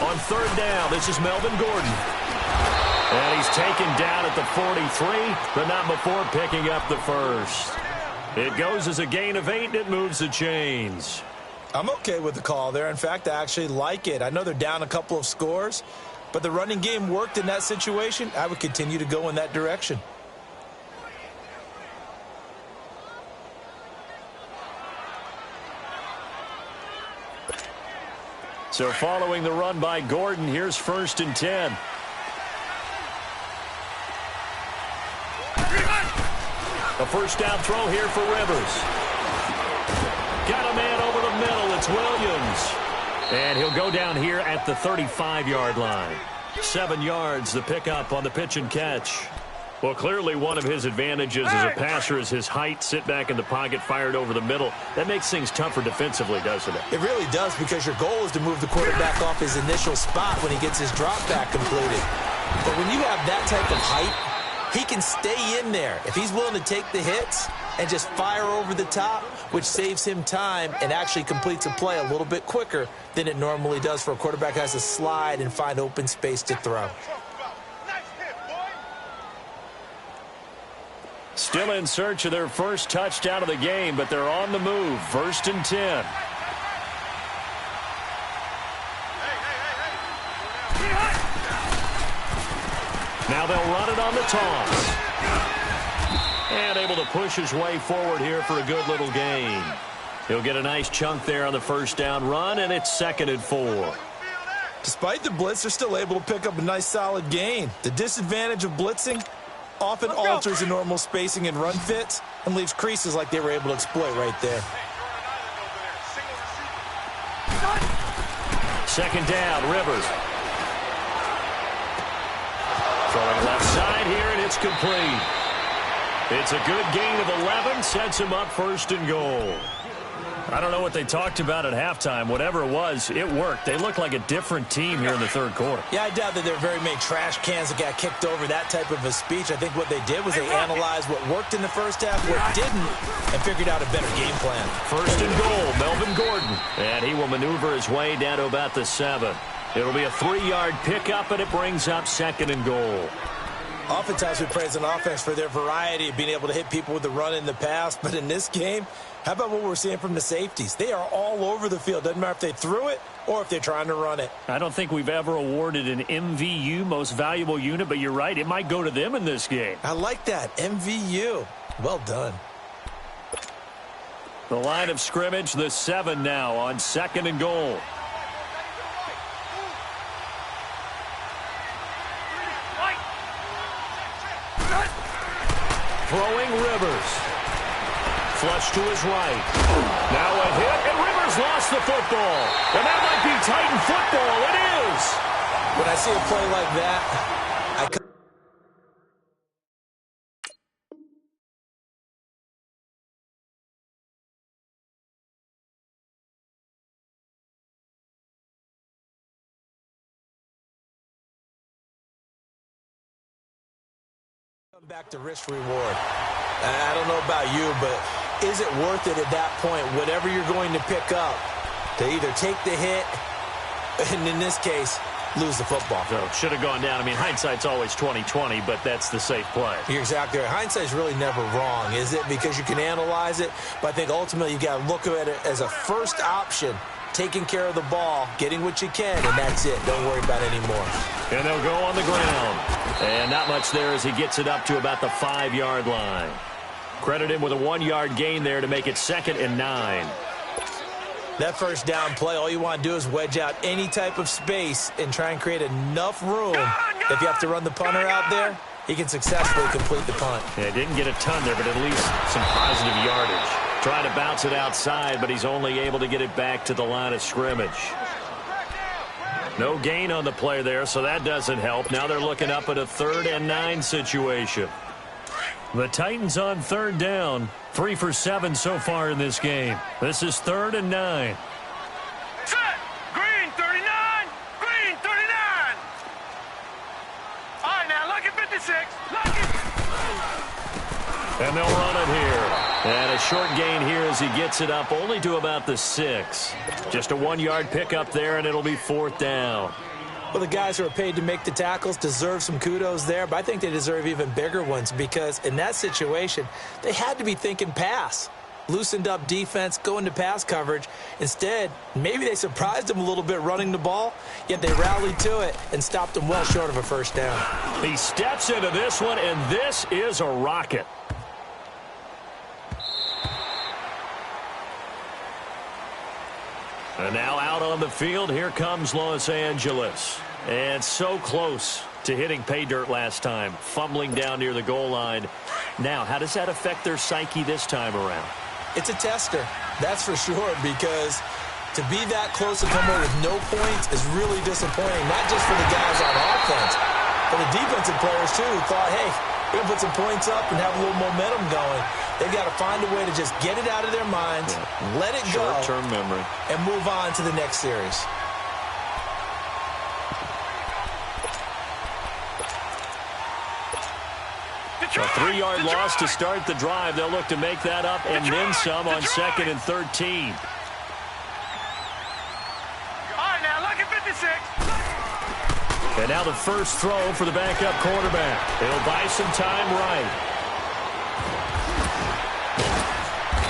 On 3rd down, this is Melvin Gordon. And he's taken down at the 43, but not before picking up the first. It goes as a gain of 8, and it moves the chains. I'm okay with the call there. In fact, I actually like it. I know they're down a couple of scores, but the running game worked in that situation. I would continue to go in that direction. So following the run by Gordon, here's 1st and 10. A first down throw here for Rivers. Got a man over the middle. It's Williams. And he'll go down here at the 35-yard line. 7 yards, the pickup on the pitch and catch. Well, clearly one of his advantages as a passer is his height, sit back in the pocket, fired over the middle. That makes things tougher defensively, doesn't it? It really does, because your goal is to move the quarterback off his initial spot when he gets his drop back completed. But when you have that type of height, he can stay in there. If he's willing to take the hits and just fire over the top, which saves him time and actually completes a play a little bit quicker than it normally does for a quarterback who has to slide and find open space to throw. Still in search of their first touchdown of the game, but they're on the move. 1st and 10. Now they'll run it on the toss. And able to push his way forward here for a good little gain. He'll get a nice chunk there on the first down run, and it's 2nd and 4. Despite the blitz, they're still able to pick up a nice solid gain. The disadvantage of blitzing often alters the normal spacing and run fits and leaves creases like they were able to exploit right there. 2nd down, Rivers. Throwing left side here, and it's complete. It's a good gain of 11, sets him up 1st and goal. I don't know what they talked about at halftime. Whatever it was, it worked. They look like a different team here in the 3rd quarter. Yeah, I doubt that there are very many trash cans that got kicked over, that type of a speech. I think what they did was they analyzed what worked in the first half, what didn't, and figured out a better game plan. 1st and goal, Melvin Gordon. And he will maneuver his way down to about the 7. It'll be a 3-yard pickup, and it brings up 2nd and goal. Oftentimes we praise an offense for their variety of being able to hit people with the run in the pass, but in this game, how about what we're seeing from the safeties? They are all over the field. Doesn't matter if they threw it or if they're trying to run it. I don't think we've ever awarded an MVU, most valuable unit, but you're right. It might go to them in this game. I like that. MVU. Well done. The line of scrimmage, the 7 now on 2nd and goal. Throwing Rivers. Flush to his right. Now a hit, and Rivers lost the football. And that might be Titan football. It is. When I see a play like that, I come back to risk reward. I don't know about you, but is it worth it at that point, whatever you're going to pick up, to either take the hit, and in this case, lose the football? So should have gone down. I mean, hindsight's always 20/20, but that's the safe play. You're exactly right. Hindsight's really never wrong, is it? Because you can analyze it, but I think ultimately you got to look at it as a first option, taking care of the ball, getting what you can, and that's it. Don't worry about it anymore. And they'll go on the ground. And not much there as he gets it up to about the 5-yard line. Credit him with a 1-yard gain there to make it 2nd and 9. That first down play, all you want to do is wedge out any type of space and try and create enough room. If you have to run the punter out there, he can successfully complete the punt. Yeah, didn't get a ton there, but at least some positive yardage. Trying to bounce it outside, but he's only able to get it back to the line of scrimmage. No gain on the play there, so that doesn't help. Now they're looking up at a 3rd and 9 situation. The Titans on 3rd down. 3 for 7 so far in this game. This is 3rd and 9. Set. Green 39. Green 39. All right, now look at 56. Look at. And they'll run it here. And a short gain here as he gets it up only to about the 6. Just a 1-yard pickup there, and it'll be 4th down. Well, the guys who are paid to make the tackles deserve some kudos there, but I think they deserve even bigger ones because in that situation, they had to be thinking pass. Loosened up defense, going to pass coverage. Instead, maybe they surprised them a little bit running the ball, yet they rallied to it and stopped them well short of a first down. He steps into this one, and this is a rocket. And now out on the field, here comes Los Angeles. And so close to hitting pay dirt last time, fumbling down near the goal line. Now, how does that affect their psyche this time around? It's a tester, that's for sure, because to be that close to come away with no points is really disappointing, not just for the guys on offense, but the defensive players, too, who thought, hey, They're going to put some points up and have a little momentum going. They've got to find a way to just get it out of their minds, let it go, short-term memory, and move on to the next series. A 3-yard loss to start the drive. They'll look to make that up and then some on 2nd and 13. All right, now, look at 56. And now the first throw for the backup quarterback. He'll buy some time right.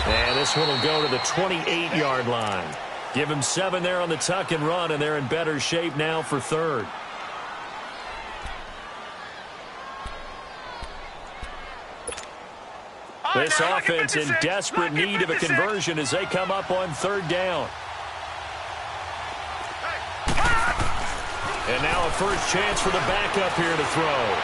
And this one will go to the 28-yard line. Give him 7 there on the tuck and run, and they're in better shape now for 3rd. This offense in desperate need of a conversion as they come up on 3rd down. And now a first chance for the backup here to throw.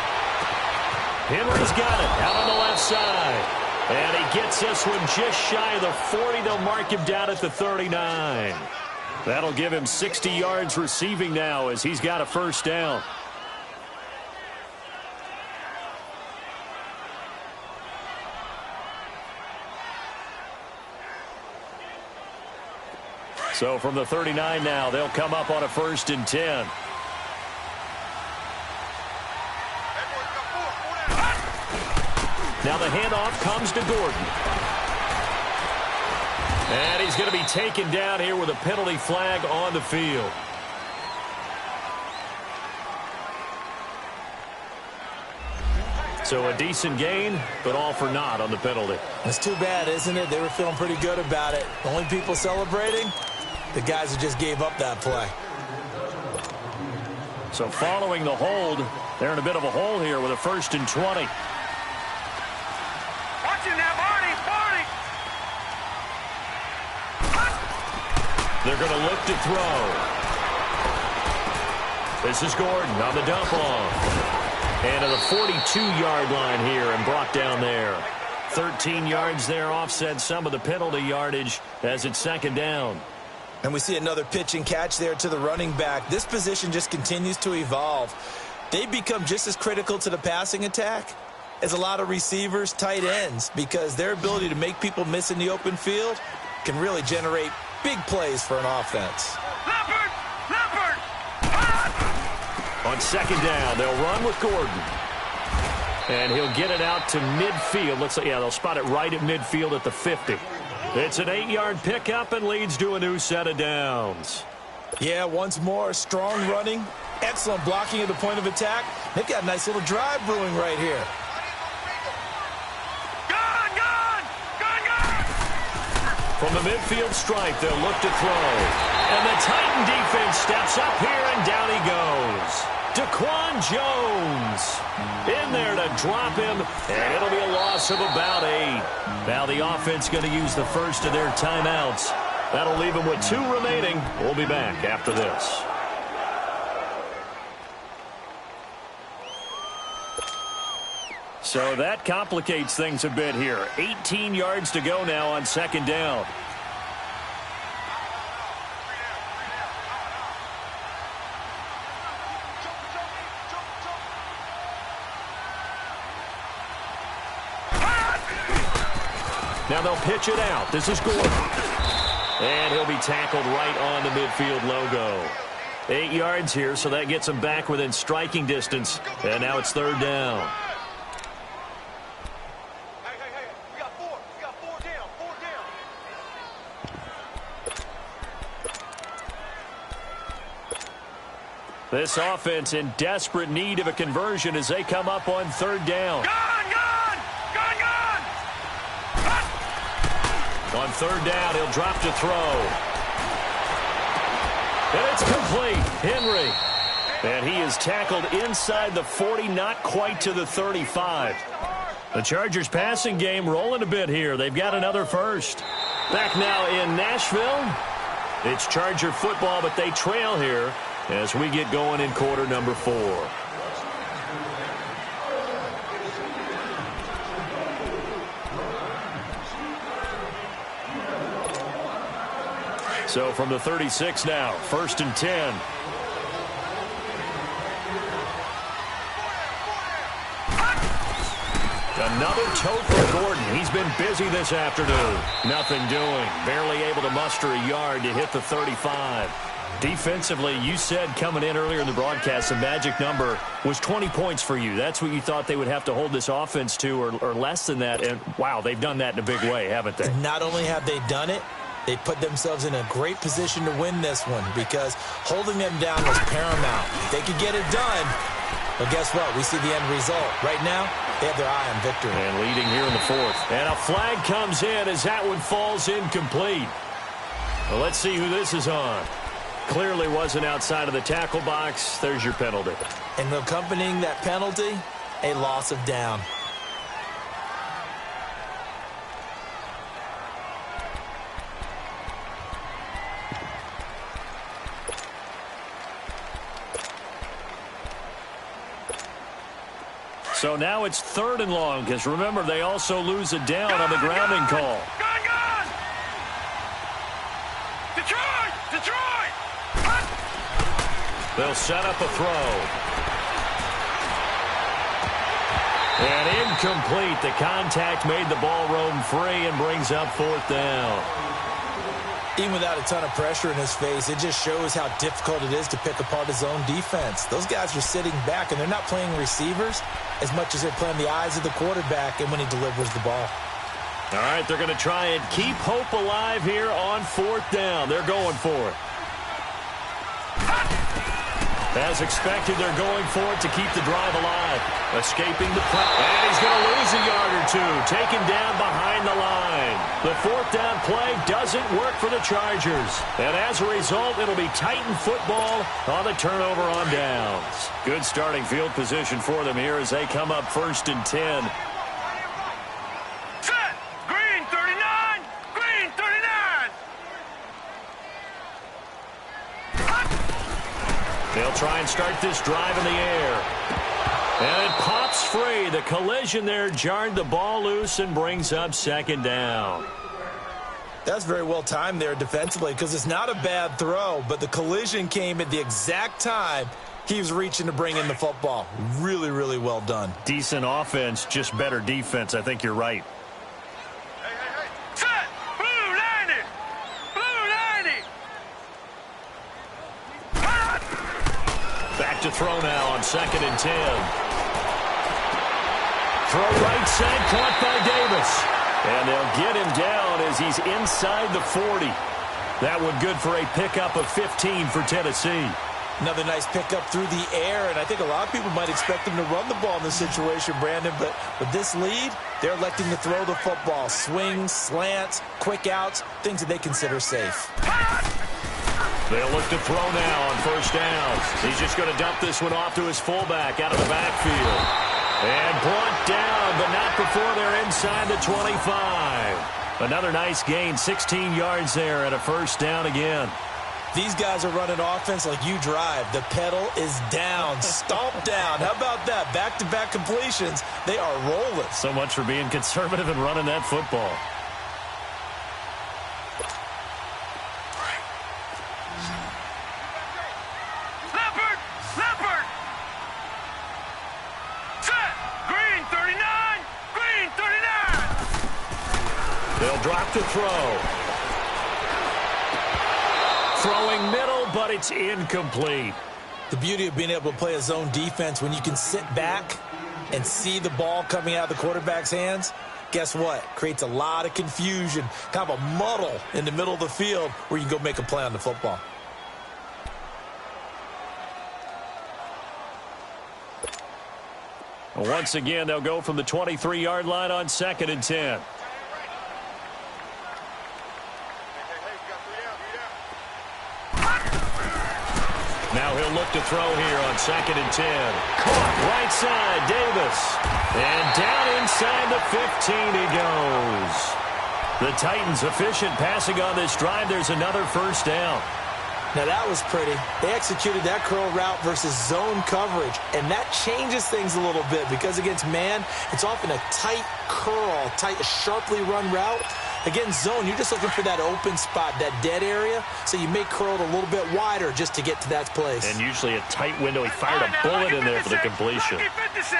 Henry's got it out on the left side. And he gets this one just shy of the 40. They'll mark him down at the 39. That'll give him 60 yards receiving now as he's got a first down. So from the 39 now, they'll come up on a 1st and 10. Now the handoff comes to Gordon. And he's going to be taken down here with a penalty flag on the field. So a decent gain, but all for naught on the penalty. That's too bad, isn't it? They were feeling pretty good about it. The only people celebrating, the guys who just gave up that play. So following the hold, they're in a bit of a hole here with a 1st and 20. Watch him now, Barney. They're going to look to throw. This is Gordon on the dump off. And to the 42-yard line here and brought down there. 13 yards there, offset some of the penalty yardage as it's 2nd down. And we see another pitch and catch there to the running back. This position just continues to evolve. They've become just as critical to the passing attack as a lot of receivers, tight ends, because their ability to make people miss in the open field can really generate big plays for an offense. Leopard! On 2nd down, they'll run with Gordon. And he'll get it out to midfield. Looks like, yeah, they'll spot it right at midfield at the 50. It's an 8-yard pickup and leads to a new set of downs. Yeah, once more, strong running, excellent blocking at the point of attack. They've got a nice little drive brewing right here. Gone! From the midfield stripe, they'll look to throw. And the Titan defense steps up here, and down he goes. Daquan Jones in there to drop him, and it'll be a loss of about 8. Now the offense going to use the first of their timeouts. That'll leave them with 2 remaining. We'll be back after this. So that complicates things a bit here. 18 yards to go now on 2nd down. Now they'll pitch it out. This is Gordon. And he'll be tackled right on the midfield logo. 8 yards here, so that gets him back within striking distance. And now it's 3rd down. Hey, we got 4. We got 4 down. 4 down. This offense in desperate need of a conversion as they come up on 3rd down. Gone! On 3rd down, he'll drop to throw. And it's complete. Henry. And he is tackled inside the 40, not quite to the 35. The Chargers passing game rolling a bit here. They've got another first. Back now in Nashville. It's Charger football, but they trail here as we get going in quarter number 4. So from the 36 now, 1st and 10. Another tote for Gordon. He's been busy this afternoon. Nothing doing. Barely able to muster a yard to hit the 35. Defensively, you said coming in earlier in the broadcast, the magic number was 20 points for you. That's what you thought they would have to hold this offense to, or less than that. And, wow, they've done that in a big way, haven't they? Not only have they done it, they put themselves in a great position to win this one because holding them down was paramount. If they could get it done, well, guess what? We see the end result. Right now, they have their eye on victory. And leading here in the fourth. And a flag comes in as that one falls incomplete. Well, let's see who this is on. Clearly wasn't outside of the tackle box. There's your penalty. And accompanying that penalty, a loss of down. So now it's 3rd and long, because remember, they also lose a down on the grounding call. Gone! Detroit! They'll set up a throw. And incomplete. The contact made the ball roam free and brings up 4th down. Even without a ton of pressure in his face, it just shows how difficult it is to pick apart his own defense. Those guys are sitting back, and they're not playing receivers as much as they're playing the eyes of the quarterback and when he delivers the ball. All right, they're going to try and keep hope alive here on 4th down. They're going for it. As expected, they're going for it to keep the drive alive. Escaping the press. And he's going to lose a yard or two. Taken down behind the line. The 4th down play doesn't work for the Chargers. And as a result, it'll be Titan football on the turnover on downs. Good starting field position for them here as they come up 1st and 10. Set! Green 39! Green 39! They'll try and start this drive in the air. And it pops free. The collision there jarred the ball loose and brings up 2nd down. That's very well timed there defensively because it's not a bad throw, but the collision came at the exact time he was reaching to bring in the football. Really, really well done. Decent offense, just better defense. I think you're right. Hey! Set! Blue 90! Blue 90! Back to throw now on 2nd and 10. Throw right side, caught by Davis. And they'll get him down as he's inside the 40. That one good for a pickup of 15 for Tennessee. Another nice pickup through the air, and I think a lot of people might expect them to run the ball in this situation, Brandon, but with this lead, they're electing to throw the football. Swings, slants, quick outs, things that they consider safe. They'll look to throw now on 1st down. He's just going to dump this one off to his fullback out of the backfield. And brought down, but not before they're inside the 25. Another nice gain, 16 yards there and a 1st down again. These guys are running offense like you drive. The pedal is down, stomped down. How about that? Back-to-back completions. They are rolling. So much for being conservative and running that football. Leopard! Set! Green 39! Green 39! They'll drop to throw. Throwing middle, but it's incomplete. The beauty of being able to play a zone defense when you can sit back and see the ball coming out of the quarterback's hands, guess what? Creates a lot of confusion, kind of a muddle in the middle of the field where you can go make a play on the football. Once again, they'll go from the 23-yard line on 2nd and 10. Now he'll look to throw here on 2nd and 10. Caught right side, Davis. And down inside the 15 he goes. The Titans efficient passing on this drive. There's another 1st down. Now that was pretty. They executed that curl route versus zone coverage, and that changes things a little bit because against man, it's often a tight curl, sharply run route. Against zone, you're just looking for that open spot, that dead area, so you may curl it a little bit wider just to get to that place. And usually a tight window. He fired a bullet in there for the completion. Lucky 56.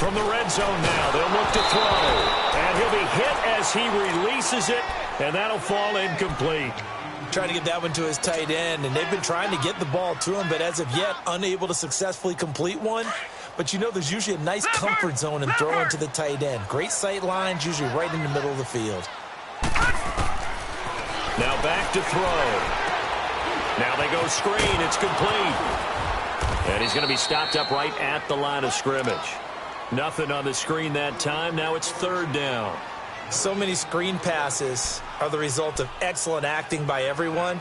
From the red zone now, they'll look to throw. And he'll be hit as he releases it, and that'll fall incomplete. Trying to get that one to his tight end, and they've been trying to get the ball to him, but as of yet, unable to successfully complete one. But you know there's usually a nice comfort zone in throwing to the tight end. Great sight lines, usually right in the middle of the field. Now back to throw. Now they go screen. It's complete. And he's going to be stopped up right at the line of scrimmage. Nothing on the screen that time. Now it's third down. So many screen passes are the result of excellent acting by everyone.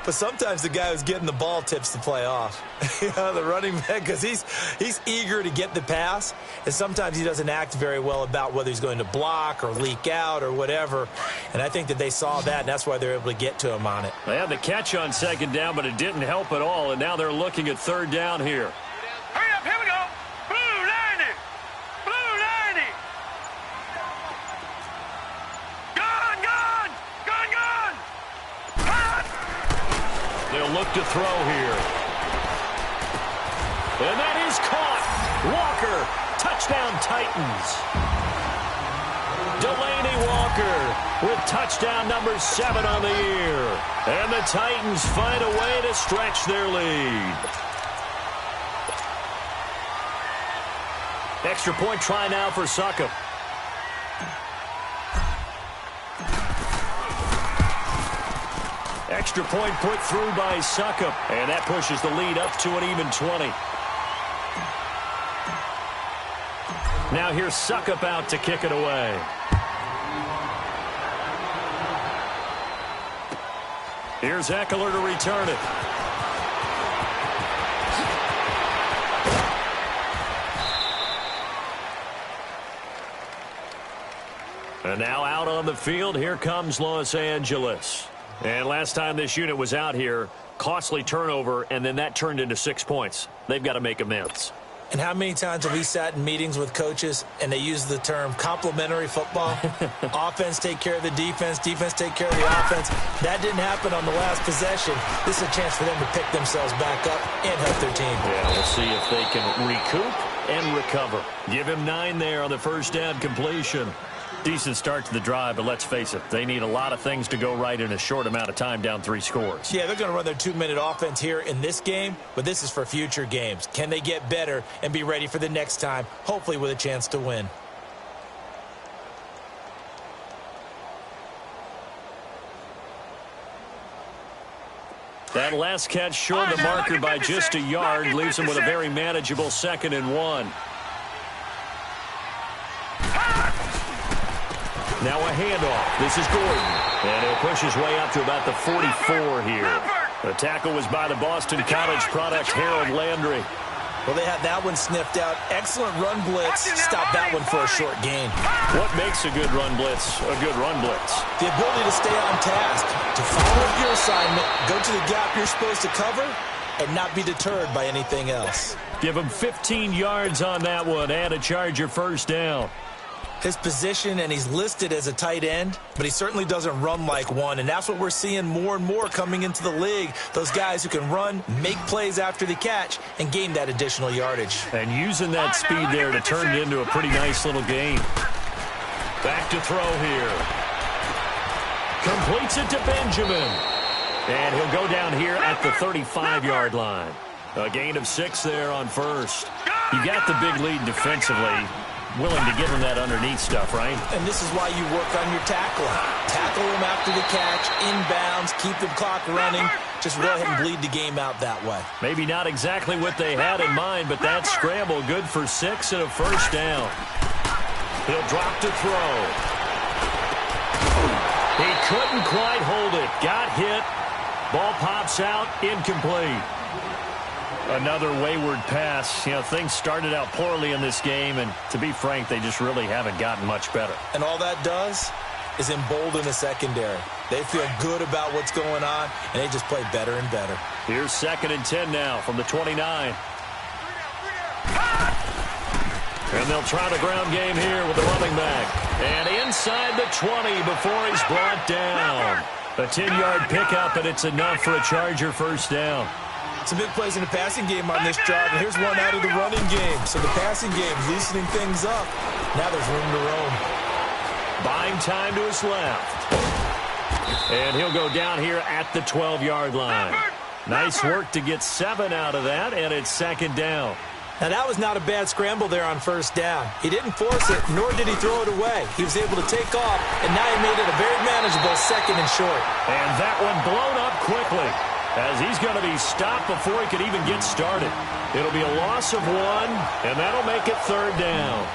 But sometimes the guy who's getting the ball tips the play off. The running back, because he's eager to get the pass. And sometimes he doesn't act very well about whether he's going to block or leak out or whatever. And I think that they saw that, and that's why they're able to get to him on it. They had the catch on second down, but it didn't help at all. And now they're looking at third down here. Hurry up, here we go. Blue 90. Blue 90. Gone, gone. Gone, gone. Hot. They'll look to throw here. And that is caught. Walker, touchdown Titans. Delaney Walker with touchdown number 7 on the year. And the Titans find a way to stretch their lead. Extra point try now for Succop. Extra point put through by Succop. And that pushes the lead up to an even 20. Now here's Succop out to kick it away. Here's Eckler to return it. And now out on the field, here comes Los Angeles. And last time this unit was out here, costly turnover, and then that turned into 6 points. They've got to make amends. And how many times have we sat in meetings with coaches and they use the term complementary football? Offense take care of the defense, defense take care of the offense. That didn't happen on the last possession. This is a chance for them to pick themselves back up and help their team. Yeah, we'll see if they can recoup and recover. Give him 9 there on the first down completion. Decent start to the drive, but let's face it, they need a lot of things to go right in a short amount of time, down 3 scores. Yeah, they're going to run their 2-minute offense here in this game, but this is for future games. Can they get better and be ready for the next time, hopefully with a chance to win? That last catch short of the marker by just a yard leaves him with a very manageable 2nd and 1. Now a handoff. This is Gordon. And he'll push his way up to about the 44 here. The tackle was by the Boston College product, Harold Landry. Well, they had that one sniffed out. Excellent run blitz. Stop that one for a short gain. What makes a good run blitz a good run blitz? The ability to stay on task, to follow up your assignment, go to the gap you're supposed to cover, and not be deterred by anything else. Give him 15 yards on that one and a Charger first down. His position, and he's listed as a tight end, but he certainly doesn't run like one, and that's what we're seeing more and more coming into the league. Those guys who can run, make plays after the catch, and gain that additional yardage. And using that speed there to turn it into a pretty nice little game. Back to throw here. Completes it to Benjamin. And he'll go down here at the 35-yard line. A gain of 6 there on first. You got the big lead defensively. Willing to give him that underneath stuff, right? And this is why you work on your tackling. Tackle him after the catch, inbounds, keep the clock running. Just go ahead and bleed the game out that way. Maybe not exactly what they had in mind, but that scramble good for 6 and a first down. He'll drop to throw. He couldn't quite hold it. Got hit. Ball pops out, incomplete. Another wayward pass. You know, things started out poorly in this game, and to be frank, they just really haven't gotten much better. And all that does is embolden the secondary. They feel good about what's going on, and they just play better and better. Here's 2nd and 10 now from the 29. And they'll try the ground game here with the running back. And inside the 20 before he's brought down. A 10-yard pickup, and it's enough for a Charger first down. Some big plays in the passing game on this drive, and here's one out of the running game. So the passing game loosening things up. Now there's room to roam. Buying time to his left. And he'll go down here at the 12-yard line. Nice work to get 7 out of that, and it's second down. Now, that was not a bad scramble there on first down. He didn't force it, nor did he throw it away. He was able to take off, and now he made it a very manageable second and short. And that one blown up quickly, as he's going to be stopped before he could even get started. It'll be a loss of 1, and that'll make it third down.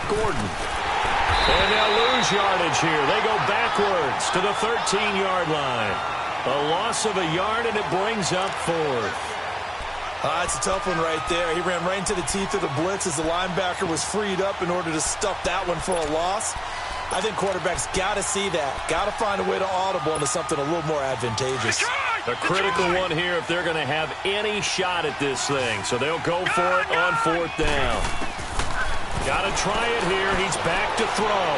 Gordon. And they'll lose yardage here. They go backwards to the 13-yard line. A loss of a yard, and it brings up fourth. It's a tough one right there. He ran right into the teeth of the blitz as the linebacker was freed up in order to stuff that one for a loss. I think quarterbacks got to see that. Got to find a way to audible into something a little more advantageous. A critical one here if they're going to have any shot at this thing. So they'll go for it on fourth down. Got to try it here. He's back to throw.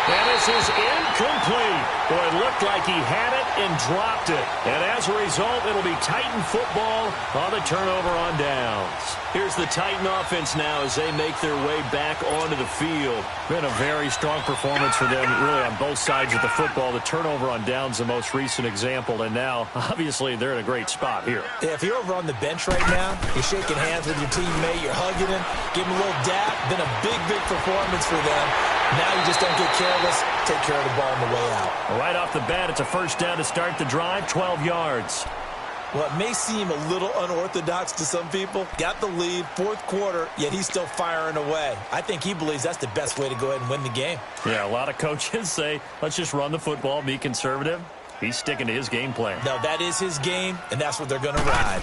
And this is incomplete. Boy, it looked like he had it and dropped it. And as a result, it'll be Titan football on the turnover on downs. Here's the Titan offense now as they make their way back onto the field. Been a very strong performance for them, really, on both sides of the football. The turnover on downs, the most recent example. And now, obviously, they're in a great spot here. Yeah, if you're over on the bench right now, you're shaking hands with your teammate, you're hugging him, give him a little dap. Been a big, big performance for them. Now you just don't get careless. Take care of the ball on the way out. Right off the bat, it's a first down to start the drive, 12 yards. Well, it may seem a little unorthodox to some people. Got the lead, fourth quarter, yet he's still firing away. I think he believes that's the best way to go ahead and win the game. Yeah, a lot of coaches say, let's just run the football, be conservative. He's sticking to his game plan. No, that is his game, and that's what they're going to ride.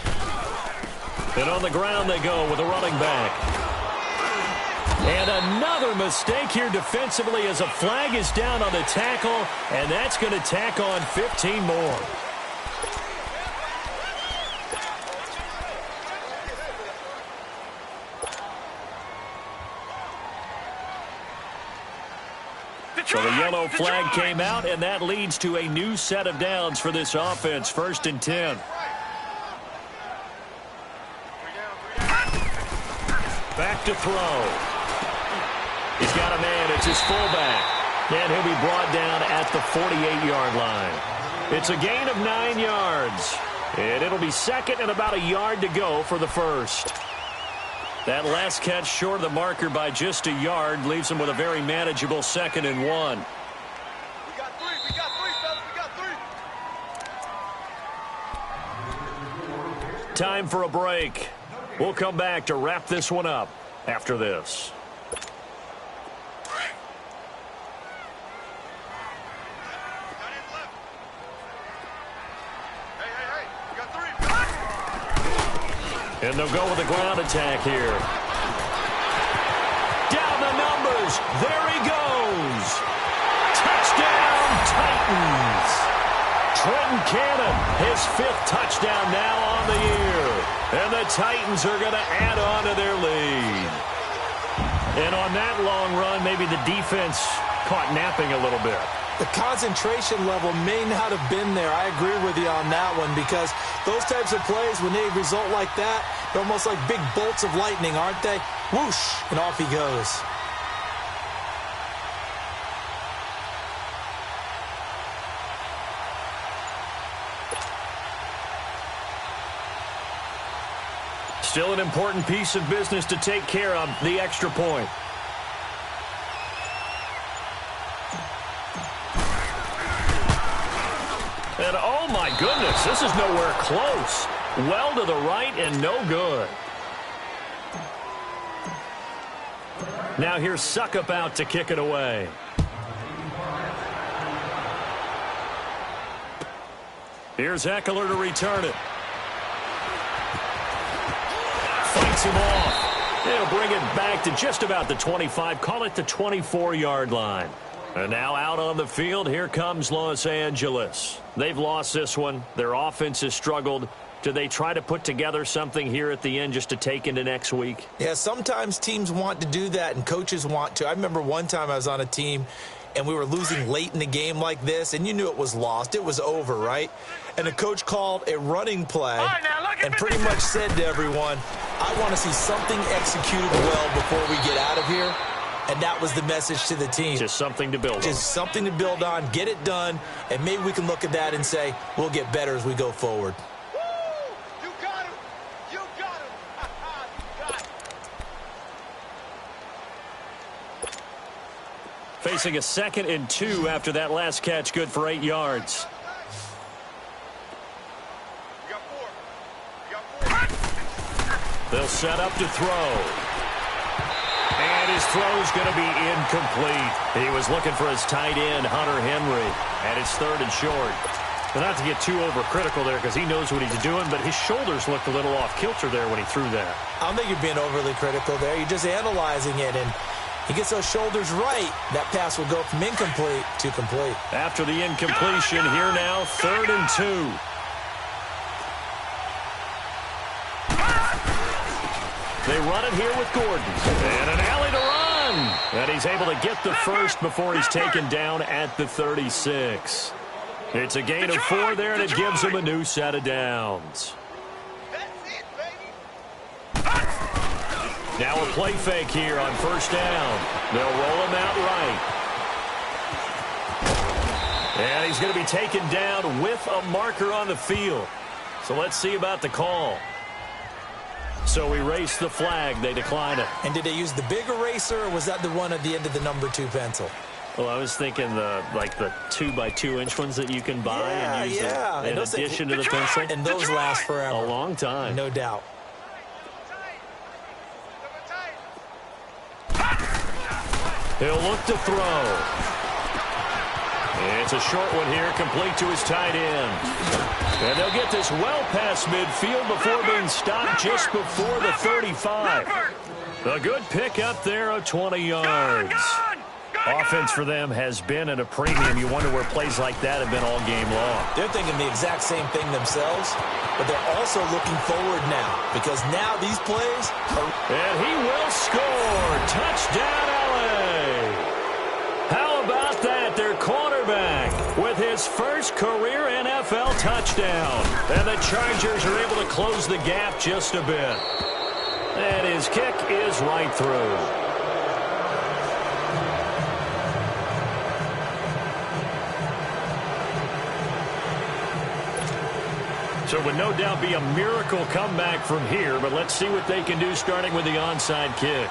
And on the ground they go with a running back. And another mistake here defensively as a flag is down on the tackle, and that's going to tack on 15 more. So the yellow flag came out, and that leads to a new set of downs for this offense, 1st and 10. Back to throw. He's got a man. It's his fullback. And he'll be brought down at the 48-yard line. It's a gain of 9 yards. And it'll be second and about a yard to go for the first. That last catch short of the marker by just a yard leaves him with a very manageable 2nd and 1. We got three, fellas, we got three. Time for a break. We'll come back to wrap this one up after this. And they'll go with a ground attack here. Down the numbers. There he goes. Touchdown, Titans. Trenton Cannon, his 5th touchdown now on the year. And the Titans are going to add on to their lead. And on that long run, maybe the defense caught napping a little bit. The concentration level may not have been there. I agree with you on that one because those types of plays, when they result like that, they're almost like big bolts of lightning, aren't they? Whoosh, and off he goes. Still an important piece of business to take care of, the extra point. And oh my goodness, this is nowhere close. Well to the right and no good. Now here's Suckup out to kick it away. Here's Eckler to return it. Fights him off. They'll bring it back to just about the 25, call it the 24-yard line. And now out on the field, here comes Los Angeles. They've lost this one. Their offense has struggled. Do they try to put together something here at the end just to take into next week? Yeah, sometimes teams want to do that and coaches want to. I remember one time I was on a team and we were losing late in the game like this, and you knew it was lost. It was over, right? And the coach called a running play and pretty much said to everyone, I want to see something executed well before we get out of here. And that was the message to the team. Just something to build on. Just something to build on, get it done, and maybe we can look at that and say, we'll get better as we go forward. Woo! You got him! You got him! You got him! Facing a 2nd and 2 after that last catch, good for 8 yards. You got 4. They'll set up to throw. And his throw's going to be incomplete. He was looking for his tight end, Hunter Henry, and it's 3rd and short. But not to get too overcritical there because he knows what he's doing, but his shoulders looked a little off kilter there when he threw that. I don't think you're being overly critical there. You're just analyzing it, and he gets those shoulders right. That pass will go from incomplete to complete. After the incompletion, here now, 3rd and 2. They run it here with Gordon. And an alley to run. And he's able to get the first before he's taken down at the 36. It's a gain of 4 there, and it gives him a new set of downs. That's it, baby! Now a play fake here on 1st down. They'll roll him out right. And he's going to be taken down with a marker on the field. So let's see about the call. So we race the flag. They decline it. And did they use the big eraser, or was that the one at the end of the number 2 pencil? Well, I was thinking the 2x2-inch ones that you can buy and use in addition to the pencil. And those last forever. A long time. No doubt. He'll look to throw. It's a short one here, complete to his tight end. And they'll get this well past midfield before being stopped just before the 35. A good pick up there of 20 yards. Offense for them has been at a premium. You wonder where plays like that have been all game long. They're thinking the exact same thing themselves, but they're also looking forward now because now these plays are... And he will score. Touchdown, LA. How about that? Their quarterback with his first career NFL touchdown. And the Chargers are able to close the gap just a bit. And his kick is right through. So it would no doubt be a miracle comeback from here, but let's see what they can do starting with the onside kick.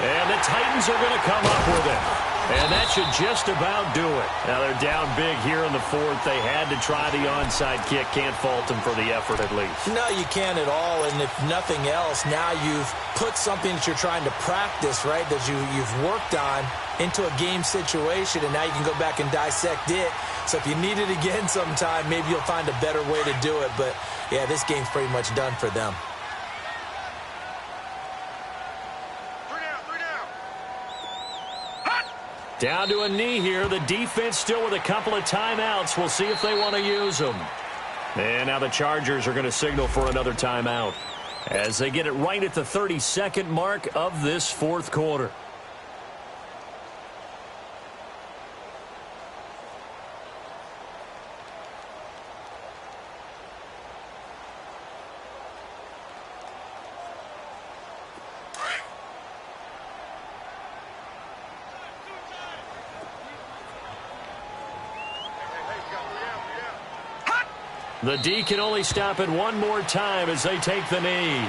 And the Titans are going to come up with it. And that should just about do it. Now they're down big here in the 4th. They had to try the onside kick. Can't fault them for the effort at least. No, you can't at all. And if nothing else, now you've put something that you're trying to practice, right, that you've worked on into a game situation, and now you can go back and dissect it. So if you need it again sometime, maybe you'll find a better way to do it. But, yeah, this game's pretty much done for them. Down to a knee here. The defense still with a couple of timeouts. We'll see if they want to use them. And now the Chargers are going to signal for another timeout as they get it right at the 32nd mark of this 4th quarter. The D can only stop it one more time as they take the knee.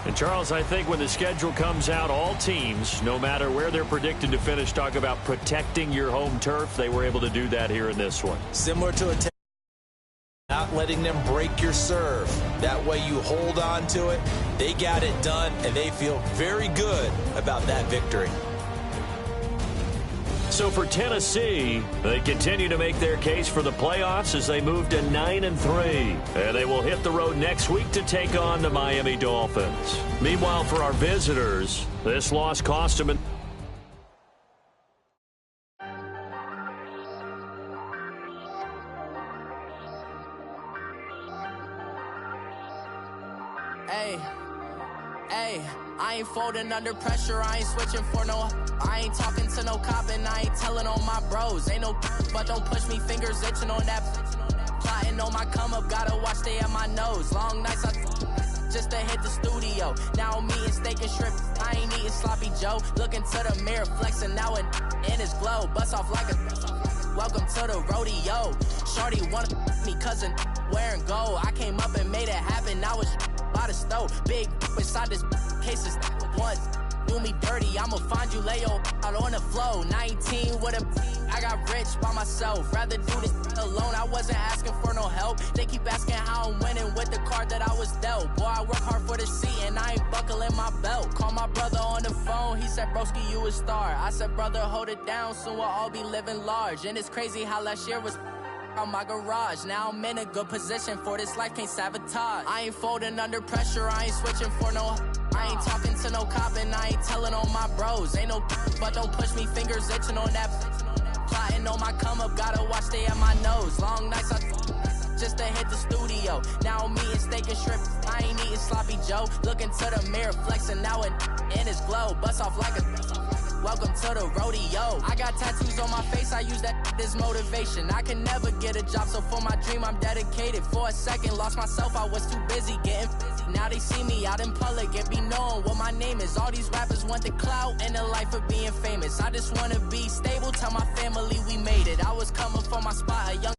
And, Charles, I think when the schedule comes out, all teams, no matter where they're predicted to finish, talk about protecting your home turf. They were able to do that here in this one. Similar to a not letting them break your serve. That way you hold on to it. They got it done, and they feel very good about that victory. So for Tennessee, they continue to make their case for the playoffs as they move to 9-3. And they will hit the road next week to take on the Miami Dolphins. Meanwhile, for our visitors, this loss cost them Hey, I ain't folding under pressure, I ain't switching for no. I ain't talking to no cop and I ain't telling on my bros. Ain't no but don't push me, fingers itching on that. Plotting on my come up, gotta watch stay at my nose. Long nights just to hit the studio. Now I'm eating steak and shrimp, I ain't eating sloppy Joe. Looking to the mirror, flexing now and in his glow. Bust off like a welcome to the rodeo. Shorty wanna me cousin wearing gold. I came up and made it happen, now it's by the stove. Big inside this case is once do me dirty, I'ma find you lay your out on the flow. 19 with a I got rich by myself, rather do this alone. I wasn't asking for no help, they keep asking how I'm winning with the card that I was dealt. Boy, I work hard for the seat and I ain't buckling my belt. Call my brother on the phone, he said broski you a star. I said brother hold it down, soon we'll all be living large. And it's crazy how last year was on my garage. Now I'm in a good position for this life, can't sabotage. I ain't folding under pressure, I ain't switching for no. I ain't talking to no cop and I ain't telling on my bros. Ain't no but don't push me, fingers itching on that. Plotting on my come up, gotta watch stay at my nose. Long nights just to hit the studio. Now I'm eating steak and shrimp, I ain't eating sloppy Joe. Looking to the mirror, flexing now and in his glow. Bust off like a welcome to the rodeo. I got tattoos on my face, I use that as motivation. I can never get a job, so for my dream I'm dedicated. For a second, lost myself, I was too busy getting busy. Now they see me out in public and be knowing what my name is. All these rappers want the clout and the life of being famous. I just wanna be stable, tell my family we made it. I was coming for my spot, a young